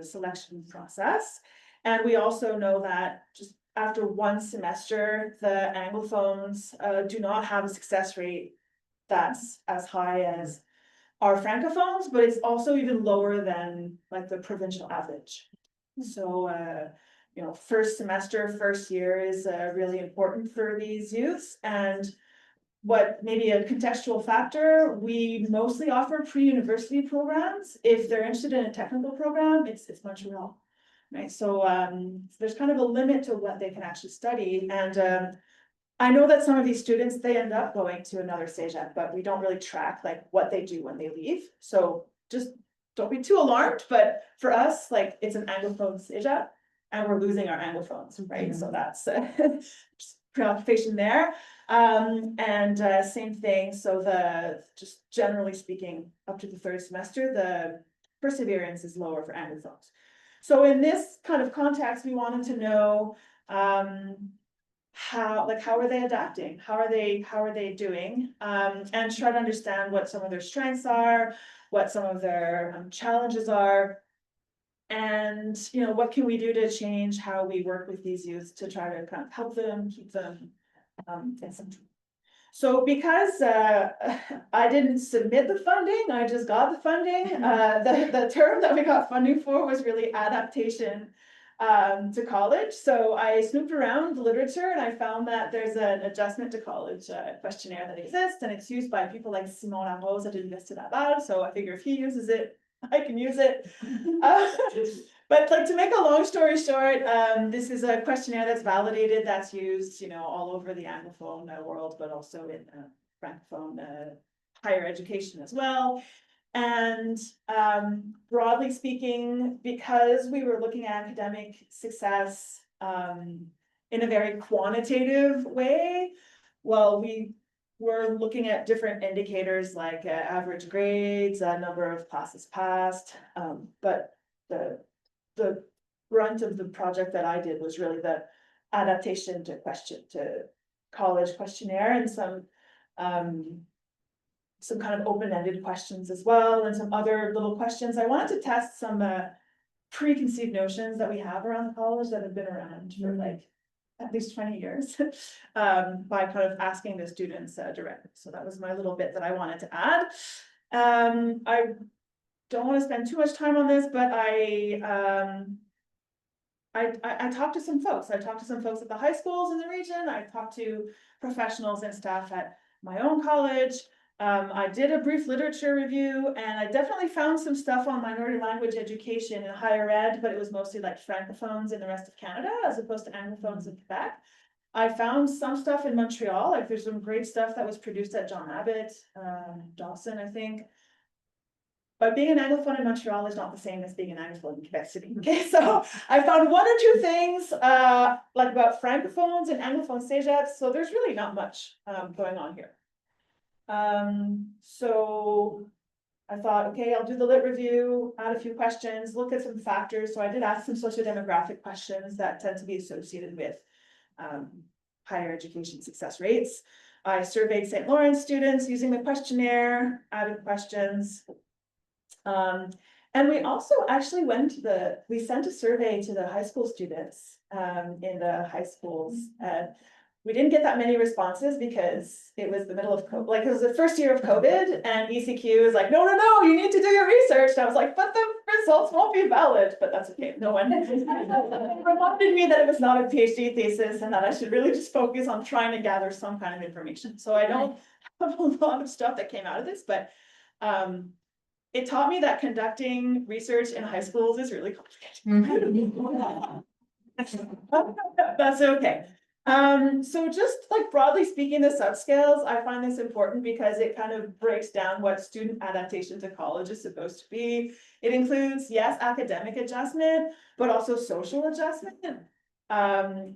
selection process. And we also know that just after 1 semester, the Anglophones do not have a success rate that's as high as our Francophones, but it's also even lower than like the provincial average. So, first semester, first year is really important for these youths. And what maybe a contextual factor, we mostly offer pre-university programs. If they're interested in a technical program, it's Montreal. right? So, there's kind of a limit to what they can actually study, and, I know that some of these students, they end up going to another CEGEP, but we don't really track like what they do when they leave, so just don't be too alarmed, but for us, like, it's an Anglophone CEGEP, and we're losing our Anglophones, right? So that's just preoccupation there. And same thing, so just generally speaking, up to the third semester, the perseverance is lower for Anglophones. So in this kind of context, we wanted to know, how are they adapting? How are they doing? And try to understand what some of their strengths are, what some of their challenges are. And, what can we do to change how we work with these youths to try to kind of help them, keep them in some. So because I didn't submit the funding, I just got the funding. The term that we got funding for was really adaptation to college. So I snooped around the literature and I found that there's an adjustment to college questionnaire that exists, and it's used by people like Simon Larose at Université Laval. So I figure if he uses it, I can use it. But like, to make a long story short, this is a questionnaire that's validated, that's used, all over the Anglophone world, but also in Francophone higher education as well. And broadly speaking, because we were looking at academic success in a very quantitative way, well, we were looking at different indicators like average grades, number of classes passed, but the brunt of the project that I did was really the adaptation to college questionnaire, and some kind of open-ended questions as well, and some other little questions. I wanted to test some preconceived notions that we have around college that have been around for like at least 20 years by kind of asking the students directly. So that was my little bit that I wanted to add. I don't want to spend too much time on this, but I talked to some folks. I talked to some folks at the high schools in the region. I talked to professionals and staff at my own college. I did a brief literature review, and I definitely found some stuff on minority language education in higher ed, but it was mostly like Francophones in the rest of Canada as opposed to Anglophones in Quebec. I found some stuff in Montreal, like there's some great stuff that was produced at John Abbott, Dawson, I think. But being an Anglophone in Montreal is not the same as being an Anglophone in Quebec City. Okay, so I found one or two things like about Francophones and Anglophone CEGEPs, so there's really not much going on here. So I thought, okay, I'll do the lit review, add a few questions, look at some factors. So I did ask some sociodemographic questions that tend to be associated with higher education success rates. I surveyed St. Lawrence students using the questionnaire, added questions. And we also actually we sent a survey to the high school students in the high schools. We didn't get that many responses because it was the middle of COVID, like it was the first year of COVID, and ECQ was like, no, you need to do your research. And I was like, but the results won't be valid, but that's okay. No one reminded me that it was not a PhD thesis and that I should really just focus on trying to gather some kind of information. So I don't have a lot of stuff that came out of this, but it taught me that conducting research in high schools is really complicated. That's okay. So just like broadly speaking, the subscales, I find this important because it kind of breaks down what student adaptation to college is supposed to be. It includes, yes, academic adjustment, but also social adjustment,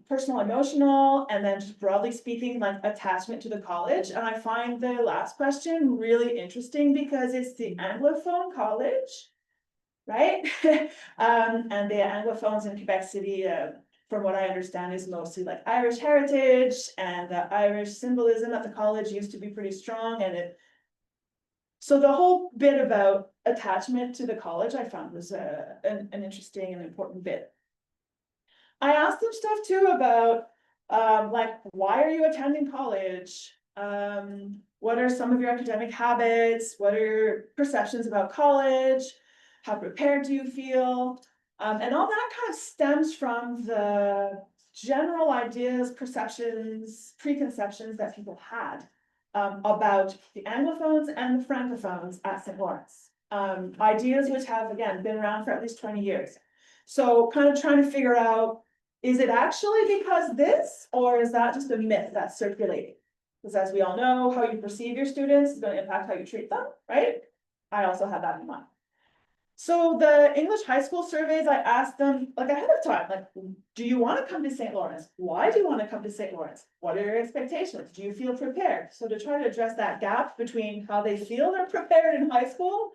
personal, emotional, and then just broadly speaking, like attachment to the college. And I find the last question really interesting because it's the Anglophone college, right? And the Anglophones in Quebec City, from what I understand, is mostly like Irish heritage, and the Irish symbolism at the college used to be pretty strong. And so the whole bit about attachment to the college I found was an interesting and important bit. I asked them stuff too about like, why are you attending college? What are some of your academic habits? What are your perceptions about college? How prepared do you feel? And all that kind of stems from the general ideas, perceptions, preconceptions that people had about the Anglophones and the Francophones at St. Lawrence. Ideas which have, again, been around for at least 20 years. So kind of trying to figure out, is it actually because this, or is that just a myth that's circulating? Because as we all know, how you perceive your students is gonna impact how you treat them, right? I also had that in mind. So the English high school surveys, I asked them like ahead of time, like, do you want to come to St. Lawrence? Why do you want to come to St. Lawrence? What are your expectations? Do you feel prepared? So to try to address that gap between how they feel they're prepared in high school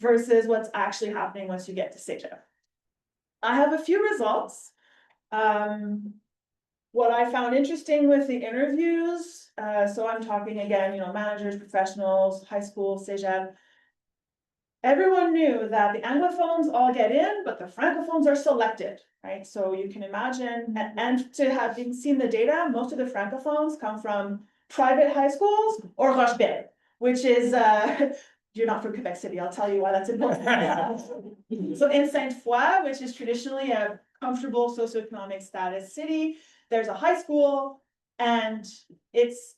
versus what's actually happening once you get to CEGEP. I have a few results. What I found interesting with the interviews, so I'm talking again, you know, managers, professionals, high school, CEGEP. Everyone knew that the Anglophones all get in, but the Francophones are selected, right? So you can imagine, and to have seen the data, most of the Francophones come from private high schools or Rochebelle, which is, you're not from Quebec City, I'll tell you why that's important. So in Sainte-Foy, which is traditionally a comfortable socioeconomic status city, there's a high school, and it's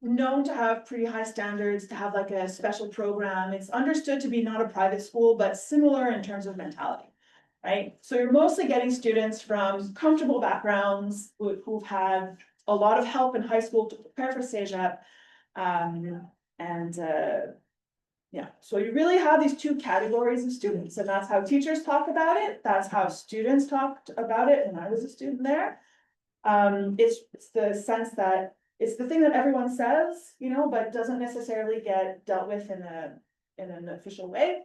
known to have pretty high standards, to have like a special program. It's understood to be not a private school, but similar in terms of mentality, right? So you're mostly getting students from comfortable backgrounds who've had a lot of help in high school to prepare for CEGEP. Yeah, so you really have these two categories of students, and that's how teachers talk about it. That's how students talked about it when I was a student there. It's the sense that it's the thing that everyone says, you know, but doesn't necessarily get dealt with in an official way.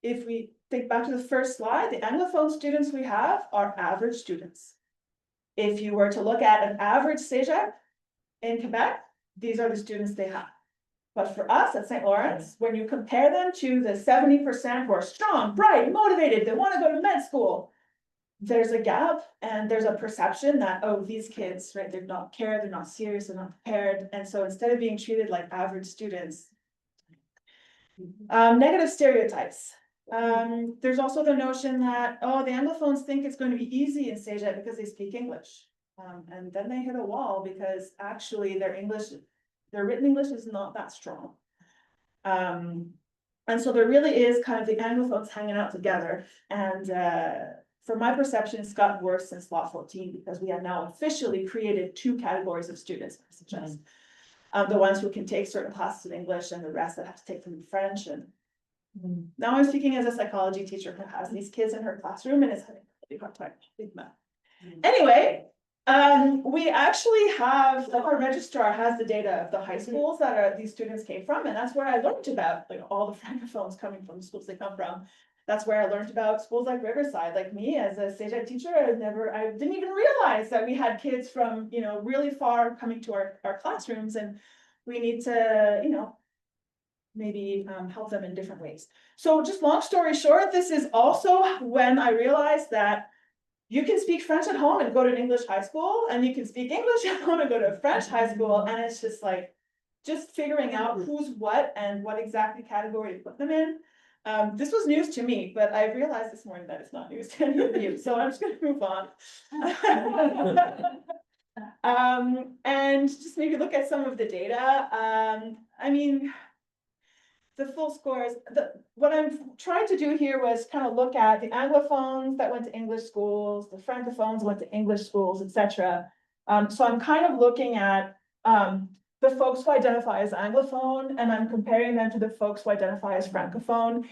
If we think back to the first slide, the Anglophone students we have are average students. If you were to look at an average CEGEP in Quebec, these are the students they have. But for us at St. Lawrence, when you compare them to the 70% who are strong, bright, motivated, they want to go to med school, there's a gap and there's a perception that, oh, these kids, right, they're not cared, they're not serious, they're not prepared. And so instead of being treated like average students, negative stereotypes. There's also the notion that, oh, the Anglophones think it's going to be easy in CEGEP because they speak English. And then they hit a wall because actually their written English is not that strong. And so there really is kind of the Anglophones hanging out together. And from my perception, it's gotten worse since Law 14 because we have now officially created two categories of students, I suggest. The ones who can take certain classes in English and the rest that have to take them in French. And now I'm speaking as a psychology teacher who has these kids in her classroom and is having a really hard time with math. Anyway, we actually have, like, our registrar has the data of the high schools that these students came from, and that's where I learned about like all the Francophones coming from the schools they come from. That's where I learned about schools like Riverside. Like me as a CEGEP teacher, I didn't even realize that we had kids from, you know, really far coming to our classrooms, and we need to, you know, maybe help them in different ways. So just long story short, this is also when I realized that you can speak French at home and go to an English high school, and you can speak English at home and go to a French high school, and it's just like, just figuring out who's what and what exactly category to put them in. This was news to me, but I realized this morning that it's not news to any of you, so I'm just gonna move on. And just maybe look at some of the data. I mean, the full scores, what I'm trying to do here was kind of look at the Anglophones that went to English schools, the Francophones went to English schools, etc. So I'm kind of looking at the folks who identify as Anglophone, and I'm comparing them to the folks who identify as Francophone.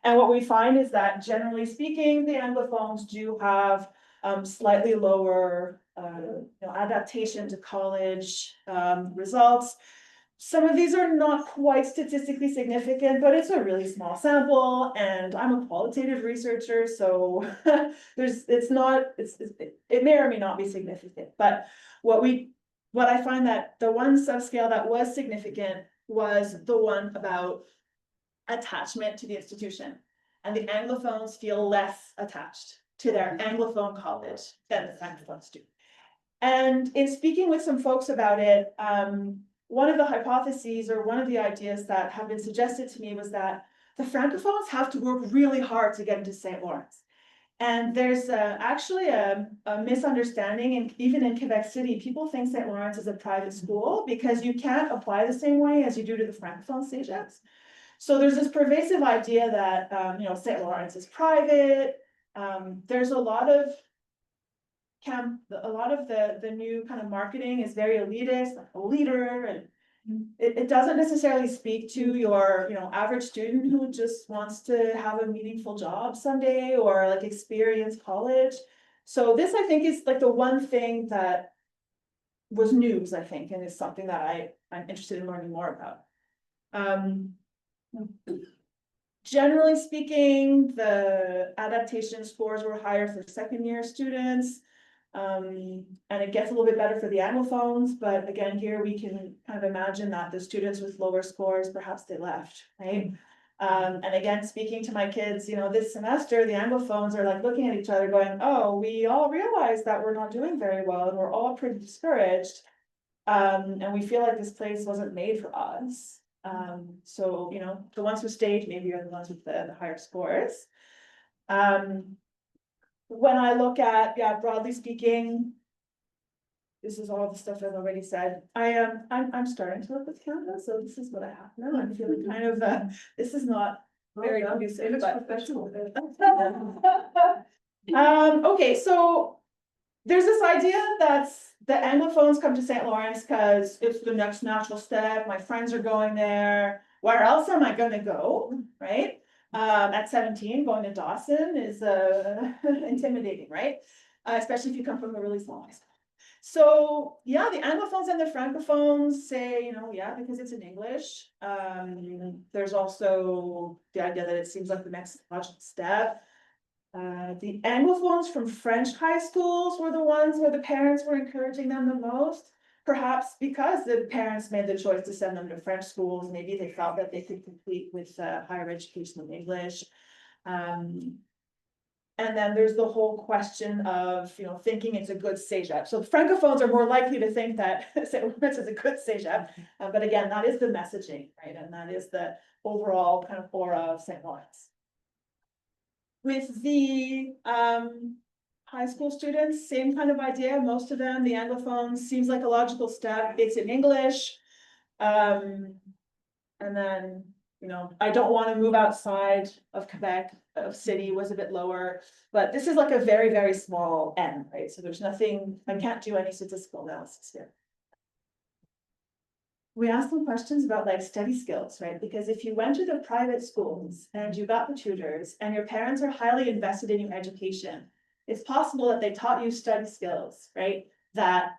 And what we find is that generally speaking, the Anglophones do have slightly lower adaptation to college results. Some of these are not quite statistically significant, but it's a really small sample, and I'm a qualitative researcher, so it may or may not be significant. But what I find that the one subscale that was significant was the one about attachment to the institution, and the Anglophones feel less attached to their Anglophone college than the Francophones do. And in speaking with some folks about it, one of the hypotheses or one of the ideas that have been suggested to me was that the Francophones have to work really hard to get into St. Lawrence. And there's actually a misunderstanding, and even in Quebec City, people think St. Lawrence is a private school because you can't apply the same way as you do to the Francophone CEGEPs. So there's this pervasive idea that, St. Lawrence is private. There's a lot of the new kind of marketing is very elitist, like a leader, and it doesn't necessarily speak to your, average student who just wants to have a meaningful job someday or like experience college. So this, I think, is like the one thing that was news, I think, and is something that I'm interested in learning more about. Generally speaking, the adaptation scores were higher for second-year students. And it gets a little bit better for the Anglophones, but again, here we can kind of imagine that the students with lower scores, perhaps they left, right? And again, speaking to my kids, this semester, the Anglophones are like looking at each other going, oh, we all realize that we're not doing very well and we're all pretty discouraged. And we feel like this place wasn't made for us. So, the ones who stayed maybe are the ones with the higher scores. When I look at, broadly speaking, this is all the stuff I've already said. I'm starting to look with Canada, so this is what I have now. I'm feeling kind of, this is not very conducive, but. Okay, so there's this idea that the Anglophones come to St. Lawrence because it's the next natural step. My friends are going there. Where else am I gonna go, right? At 17, going to Dawson is intimidating, right? Especially if you come from a really small high school. So yeah, the Anglophones and the Francophones say, because it's in English. There's also the idea that it seems like the next logical step. The Anglophones from French high schools were the ones where the parents were encouraging them the most. Perhaps because the parents made the choice to send them to French schools, maybe they felt that they could complete with higher education in English. And then there's the whole question of, thinking it's a good CEGEP. So Francophones are more likely to think that St. Lawrence is a good CEGEP. But again, that is the messaging, right? And that is the overall kind of aura of St. Lawrence. With the high school students, same kind of idea. Most of them, the Anglophones, seems like a logical step. It's in English. And then, I don't want to move outside of Quebec, of city was a bit lower, but this is like a very, very small N, right? So there's nothing, I can't do any statistical analysis here. We asked them questions about like study skills, right? Because if you went to the private schools and you got the tutors and your parents are highly invested in your education, it's possible that they taught you study skills, right? That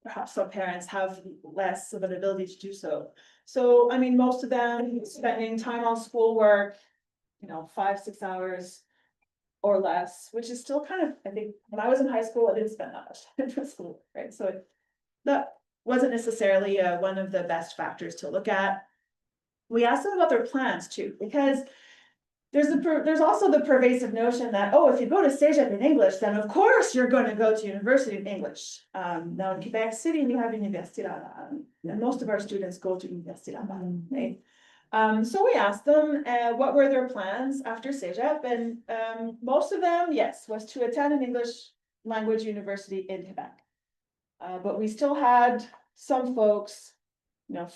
perhaps some parents have less of an ability to do so. So, I mean, most of them spending time on schoolwork, 5-6 hours or less, which is still kind of, I think, when I was in high school, I didn't spend that much time for school, right? So that wasn't necessarily one of the best factors to look at. We asked them about their plans too, because there's also the pervasive notion that, oh, if you go to CEGEP in English, then of course you're going to go to university in English. Now in Quebec City, we have Universidad, and most of our students go to Universidad, right? So we asked them what were their plans after CEGEP, and most of them, yes, was to attend an English language university in Quebec. But we still had some folks,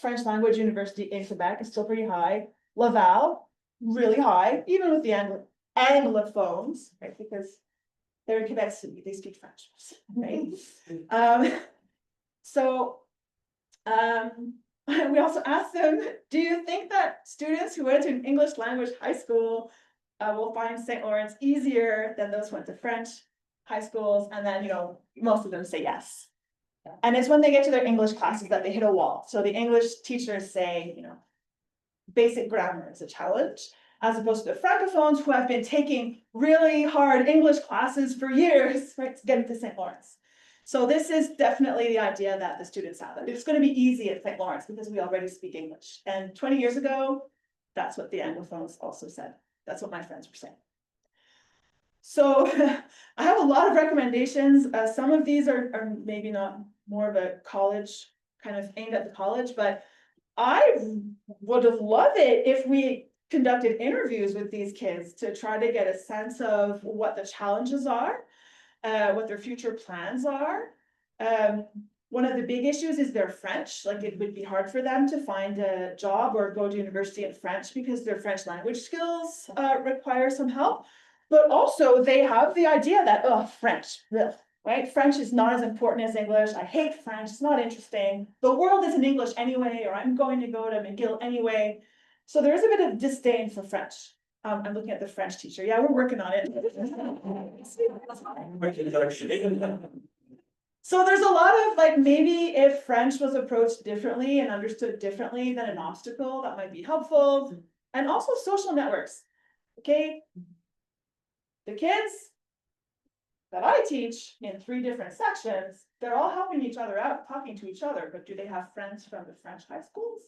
French language university in Quebec is still pretty high. Laval, really high, even with the Anglophones, right? Because they're in Quebec City, they speak French, right? We also asked them, do you think that students who went to an English language high school will find St. Lawrence easier than those who went to French high schools? And then, most of them say yes. And it's when they get to their English classes that they hit a wall. So the English teachers say, basic grammar is a challenge, as opposed to the Francophones who have been taking really hard English classes for years, right, to get into St. Lawrence. So this is definitely the idea that the students have. It's going to be easy at St. Lawrence because we already speak English. And 20 years ago, that's what the Anglophones also said. That's what my friends were saying. So I have a lot of recommendations. Some of these are maybe not more of a college, kind of aimed at the college, but I would have loved it if we conducted interviews with these kids to try to get a sense of what the challenges are, what their future plans are. one of the big issues is their French, like it would be hard for them to find a job or go to university in French because their French language skills require some help. But also they have the idea that, oh, French, ugh, right? French is not as important as English. I hate French, it's not interesting. The world is in English anyway, or I'm going to go to McGill anyway. So there is a bit of disdain for French. I'm looking at the French teacher. Yeah, we're working on it. So there's a lot of like, maybe if French was approached differently and understood differently than an obstacle, that might be helpful. And also social networks, okay? The kids that I teach in 3 different sections, they're all helping each other out, talking to each other, but do they have friends from the French high schools?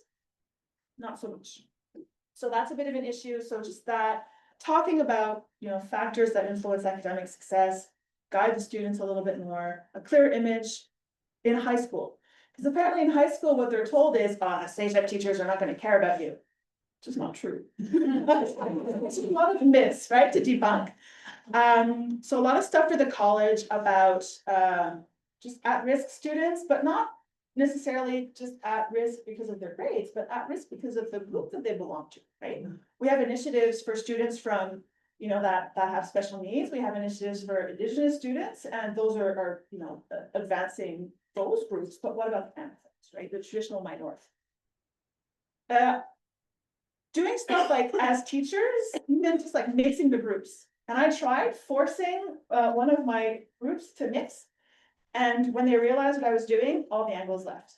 Not so much. So that's a bit of an issue. So just that, talking about, you know, factors that influence academic success, guide the students a little bit more, a clear image in high school. Because apparently in high school, what they're told is, CEGEP teachers are not going to care about you. Which is not true. It's a lot of myths, right, to debunk. So a lot of stuff for the college about just at-risk students, but not necessarily just at risk because of their grades, but at risk because of the group that they belong to, right? We have initiatives for students from, you know, that have special needs. We have initiatives for Indigenous students, and those are you know, advancing those groups. But what about the Anglophone, right? The traditional minority. Doing stuff like as teachers, even just like mixing the groups. And I tried forcing one of my groups to mix. And when they realized what I was doing, all the Anglos left.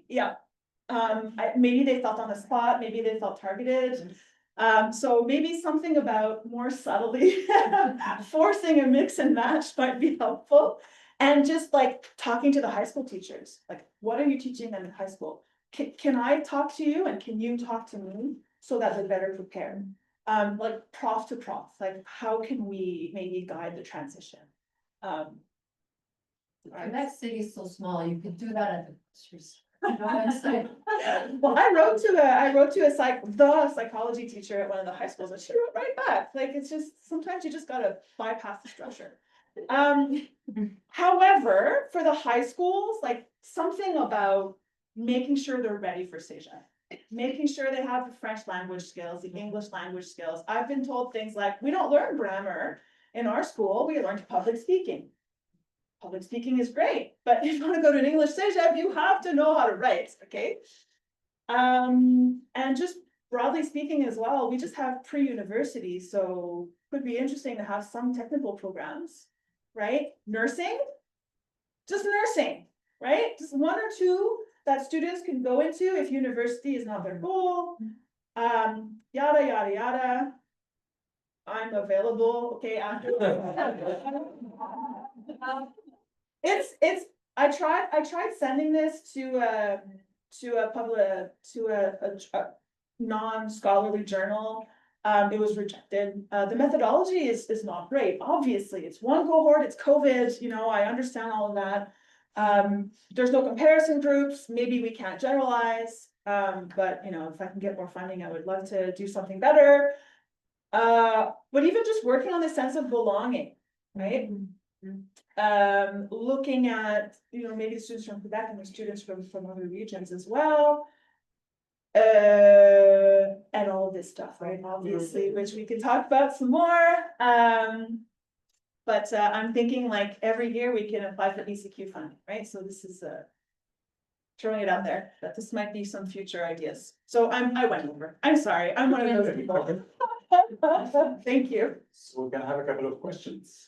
Yeah. Maybe they felt on the spot, maybe they felt targeted. So maybe something about more subtly forcing a mix and match might be helpful. And just like talking to the high school teachers, like, what are you teaching them in high school? Can I talk to you and can you talk to me so that they're better prepared? Like prof to prof, like how can we maybe guide the transition? Quebec City is so small, you could do that at the groceries. Well, I wrote to a psychology teacher at one of the high schools, and she wrote right back. Like, it's just, sometimes you just gotta bypass the structure. However, for the high schools, like something about making sure they're ready for CEGEP, making sure they have the French language skills, the English language skills. I've been told things like, we don't learn grammar in our school, we learn public speaking. Public speaking is great, but if you want to go to an English CEGEP, you have to know how to write, okay? And just broadly speaking as well, we just have pre-university, so it could be interesting to have some technical programs, right? Nursing, just nursing, right? Just 1 or 2 that students can go into if university is not their goal. Yada, yada, yada. I'm available, okay, after. I tried sending this to a non-scholarly journal. It was rejected. The methodology is not great. Obviously, it's one cohort, it's COVID, you know, I understand all of that. There's no comparison groups, maybe we can't generalize. But you know, if I can get more funding, I would love to do something better. But even just working on the sense of belonging, right? Looking at, you know, maybe students from Quebec and the students from other regions as well. And all of this stuff, right? Obviously, which we can talk about some more. But I'm thinking like every year we can apply for ECQ funding, right? So this is throwing it out there that this might be some future ideas. So I went over. I'm sorry. I'm one of those people. Thank you. So we can have a couple of questions.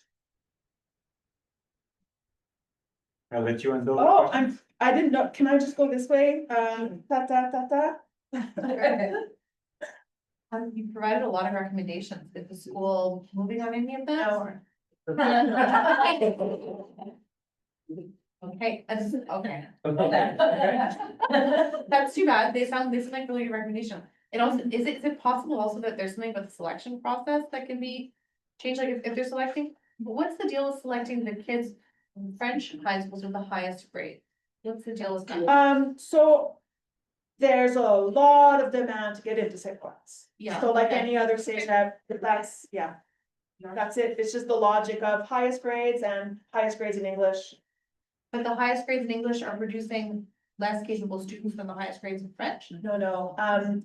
I'll let you handle. Oh, I didn't know. Can I just go this way? You provided a lot of recommendations. Is the school moving on any of that? No. Okay, okay. That's too bad. They sound like really good recommendation. It also, is it possible also that there's something about the selection process that can be changed, like if they're selecting? But what's the deal with selecting the kids in French high schools with the highest grade? What's the deal with that? So there's a lot of demand to get into CEGEP class. Yeah. So like okay. any other CEGEP, that's, yeah. That's it, it's just the logic of highest grades and highest grades in English. But the highest grades in English are producing less capable students than the highest grades in French. No,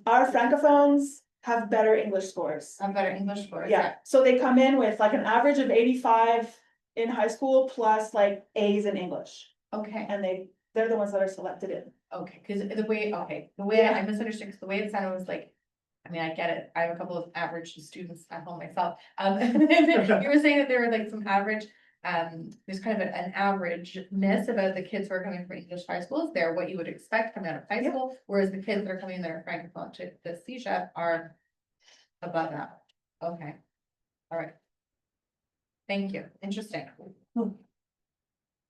our francophones have better English scores. Better English scores. Yeah, so they come in with like an average of 85 in high school plus like A's in English. Okay, And they're the ones that are selected in. okay, because the way I misunderstood, because the way it sounded was like, I mean, I get it, I have a couple of average students at home myself. You were saying that there were like some average, there's kind of an averageness about the kids who are coming from English high schools. They're what you would expect coming out of high Yeah. school, whereas the kids that are coming in there francophone to the CEGEP are above that. Okay, all right. Thank you, interesting.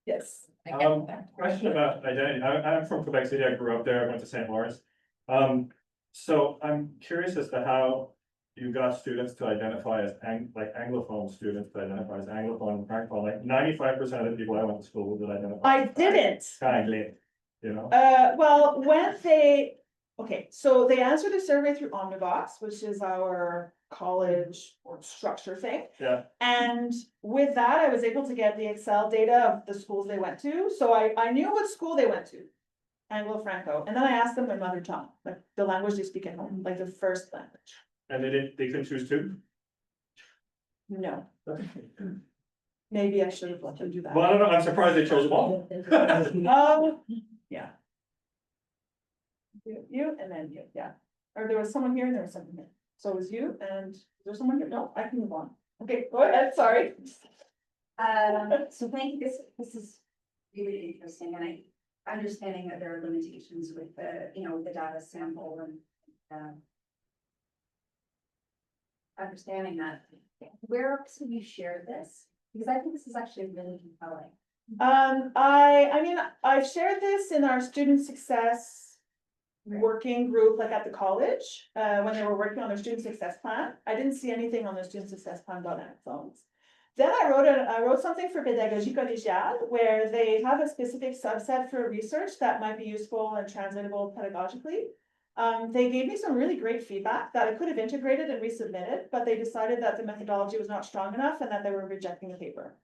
Yes. I get that. Question about identity. I'm from Quebec City. I grew up there. I went to St. Lawrence. So I'm curious as to how you got students to identify as like Anglophone students to identify as Anglophone and Francophone. Like 95% of the people I went to school with would identify. I didn't. Kindly, you know? Well, so they answered the survey through Omnibox, which is our college or structure thing. Yeah. And with that, I was able to get the Excel data of the schools they went to, so I knew what school they went to. Anglo-Franco, and then I asked them their mother tongue, like the language they speak at home, like their first language. And they couldn't choose two? No, maybe I should have let them do that. Well, I don't know. I'm surprised they chose one. Oh, yeah. You and then you, yeah. Or there was someone here and there was someone here. So it was you and is there someone here? No, I can move on. Okay, go ahead, sorry. So thank you, this is really interesting, and I understanding that there are limitations with the, the data sample and understanding that. Where else have you shared this? Because I think this is actually really compelling. I mean, I've shared this in our student success working group, like at the college, when they were working on their student success plan. I didn't see anything on their student success plan about Anglophones. Then I wrote something for Pédagogie Collégiale, where they have a specific subset for research that might be useful and translatable pedagogically. They gave me some really great feedback that I could have integrated and resubmitted, but they decided that the methodology was not strong enough and that they were rejecting the paper.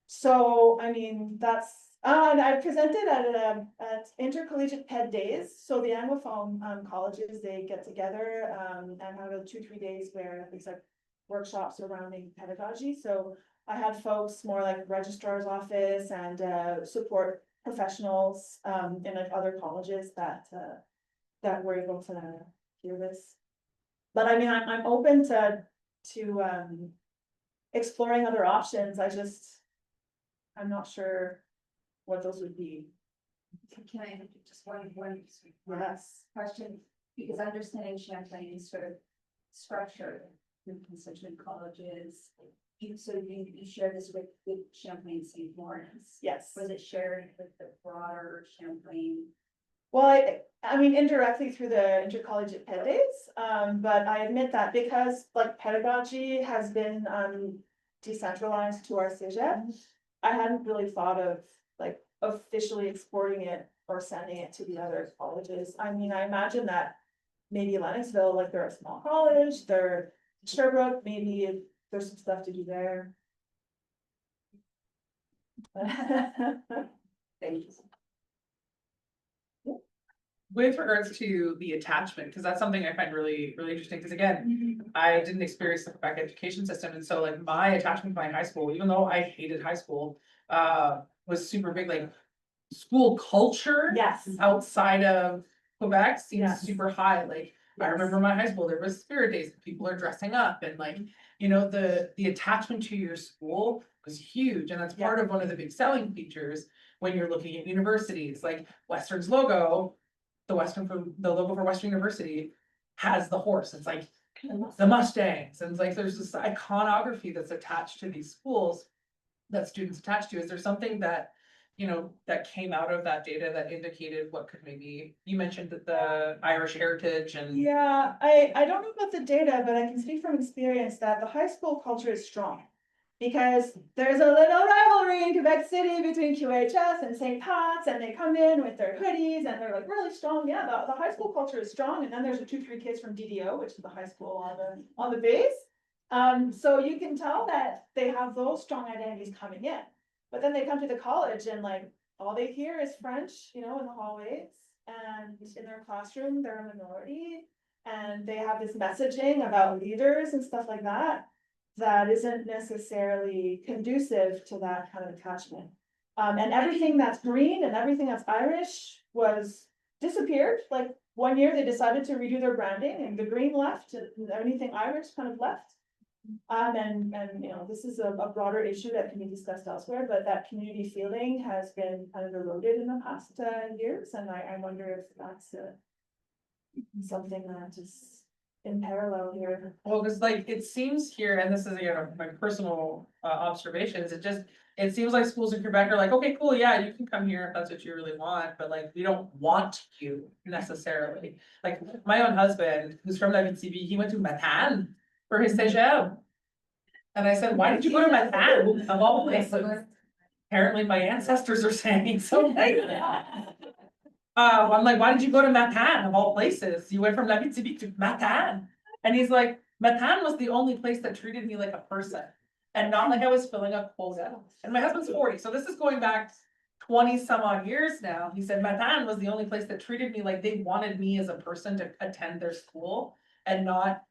So, I mean, that's, and I presented at intercollegiate PED days. So the Anglophone colleges, they get together and have 2-3 days where these like workshops surrounding pedagogy. So I had folks more like registrar's office and support professionals in like other colleges that were able to hear this. But I mean, I'm open to exploring other options. I'm not sure what those would be. Can I just one Yes. question? Because understanding Champlain's sort of structure in constituent colleges, you share this with Champlain St. Lawrence. Yes. Was it shared with the broader Champlain? Well, I mean, indirectly through the intercollegiate PED days, but I admit that because like pedagogy has been decentralized to our CEGEP, I hadn't really thought of like officially exporting it or sending it to the other colleges. I mean, I imagine that maybe Lennoxville, like they're a small college, they're Sherbrooke, maybe there's some stuff to do there. Thank you. With regards to the attachment, because that's something I find really, really interesting, because again, I didn't experience the Quebec education system, and so like my attachment to my high school, even though I hated high school, was super big, like school culture. Yes. Outside of Quebec seems Yes. super high, like I Yes. remember my high school, there was spirit days, people are dressing up and like, the attachment to your school was huge, and that's part of one of the big selling features when you're looking at universities, like Western's logo. The logo for Western University has the horse. It's like the Mustangs, and it's like there's this iconography that's attached to these schools that students attach to. Is there something that that came out of that data that indicated what could maybe, you mentioned that the Irish heritage and Yeah, I don't know about the data, but I can speak from experience that the high school culture is strong. Because there's a little rivalry in Quebec City between QHS and St. Pat's, and they come in with their hoodies and they're like really strong. Yeah, the high school culture is strong, and then there's the 2-3 kids from DDO, which is the high school on the base. So you can tell that they have those strong identities coming in, but then they come to the college and like, all they hear is French, you know, in the hallways, and in their classroom, they're a minority. And they have this messaging about leaders and stuff like that, that isn't necessarily conducive to that kind of attachment. And everything that's green and everything that's Irish was disappeared. Like 1 year, they decided to redo their branding and the green left and anything Irish kind of left. And you know, this is a broader issue that can be discussed elsewhere, but that community feeling has been kind of eroded in the past years, and I wonder if that's something that is in parallel here. Well, because like, it seems here, and this is, you know, my personal observations, it seems like schools in Quebec are like, okay, cool, yeah, you can come here if that's what you really want, but like, we don't want you necessarily. Like, my own husband, who's from Abitibi, he went to Matane for his CEGEP. And I said, why did you go to Matane of all places? Apparently my ancestors are saying so. Like, I'm like, why did you go to Matane of all places? You went from Abitibi to Matane. And he's like, Matane was the only place that treated me like a person. And not like I was filling up quota. And my husband's 40, so this is going back 20 some odd years now. He said Matane was the only place that treated me like they wanted me as a person to attend their school and not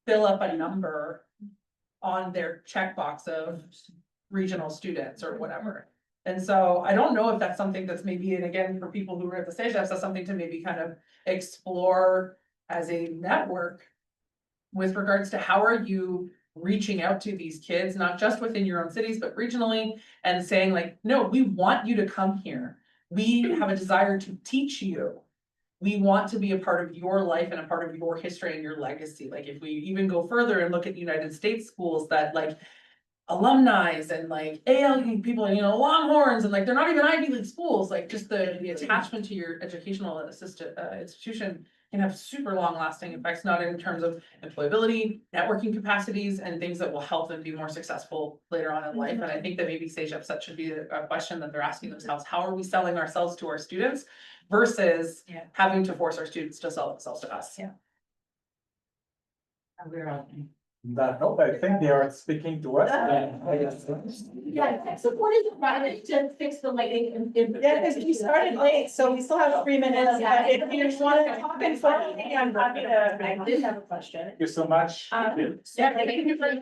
fill up a number on their checkbox of regional students or whatever. And so I don't know if that's something that's maybe, and again, for people who are at the CEGEPs, that's something to maybe kind of explore as a network with regards to how are you reaching out to these kids, not just within your own cities, but regionally, and saying like, no, we want you to come here. We have a desire to teach you. We want to be a part of your life and a part of your history and your legacy. Like if we even go further and look at United States schools that like alumni and like ALU people, you know, Longhorns, and like they're not even Ivy League schools, like just the attachment to your educational institution can have super long lasting effects, not in terms of employability, networking capacities, and things that will help them be more successful later on in life. And I think that maybe CEGEPs, that should be a question that they're asking themselves. How are we selling ourselves to our students versus having to force our students to sell themselves to us? Yeah. We're on. That note, I think they are speaking to us. Yeah, so what is the project to fix the lighting in? Yeah, because we started late, so we still have 3 minutes, but if you just want to talk in front of me, I'm happy to. I did have a question. Thank you so much. Yeah, thank you for.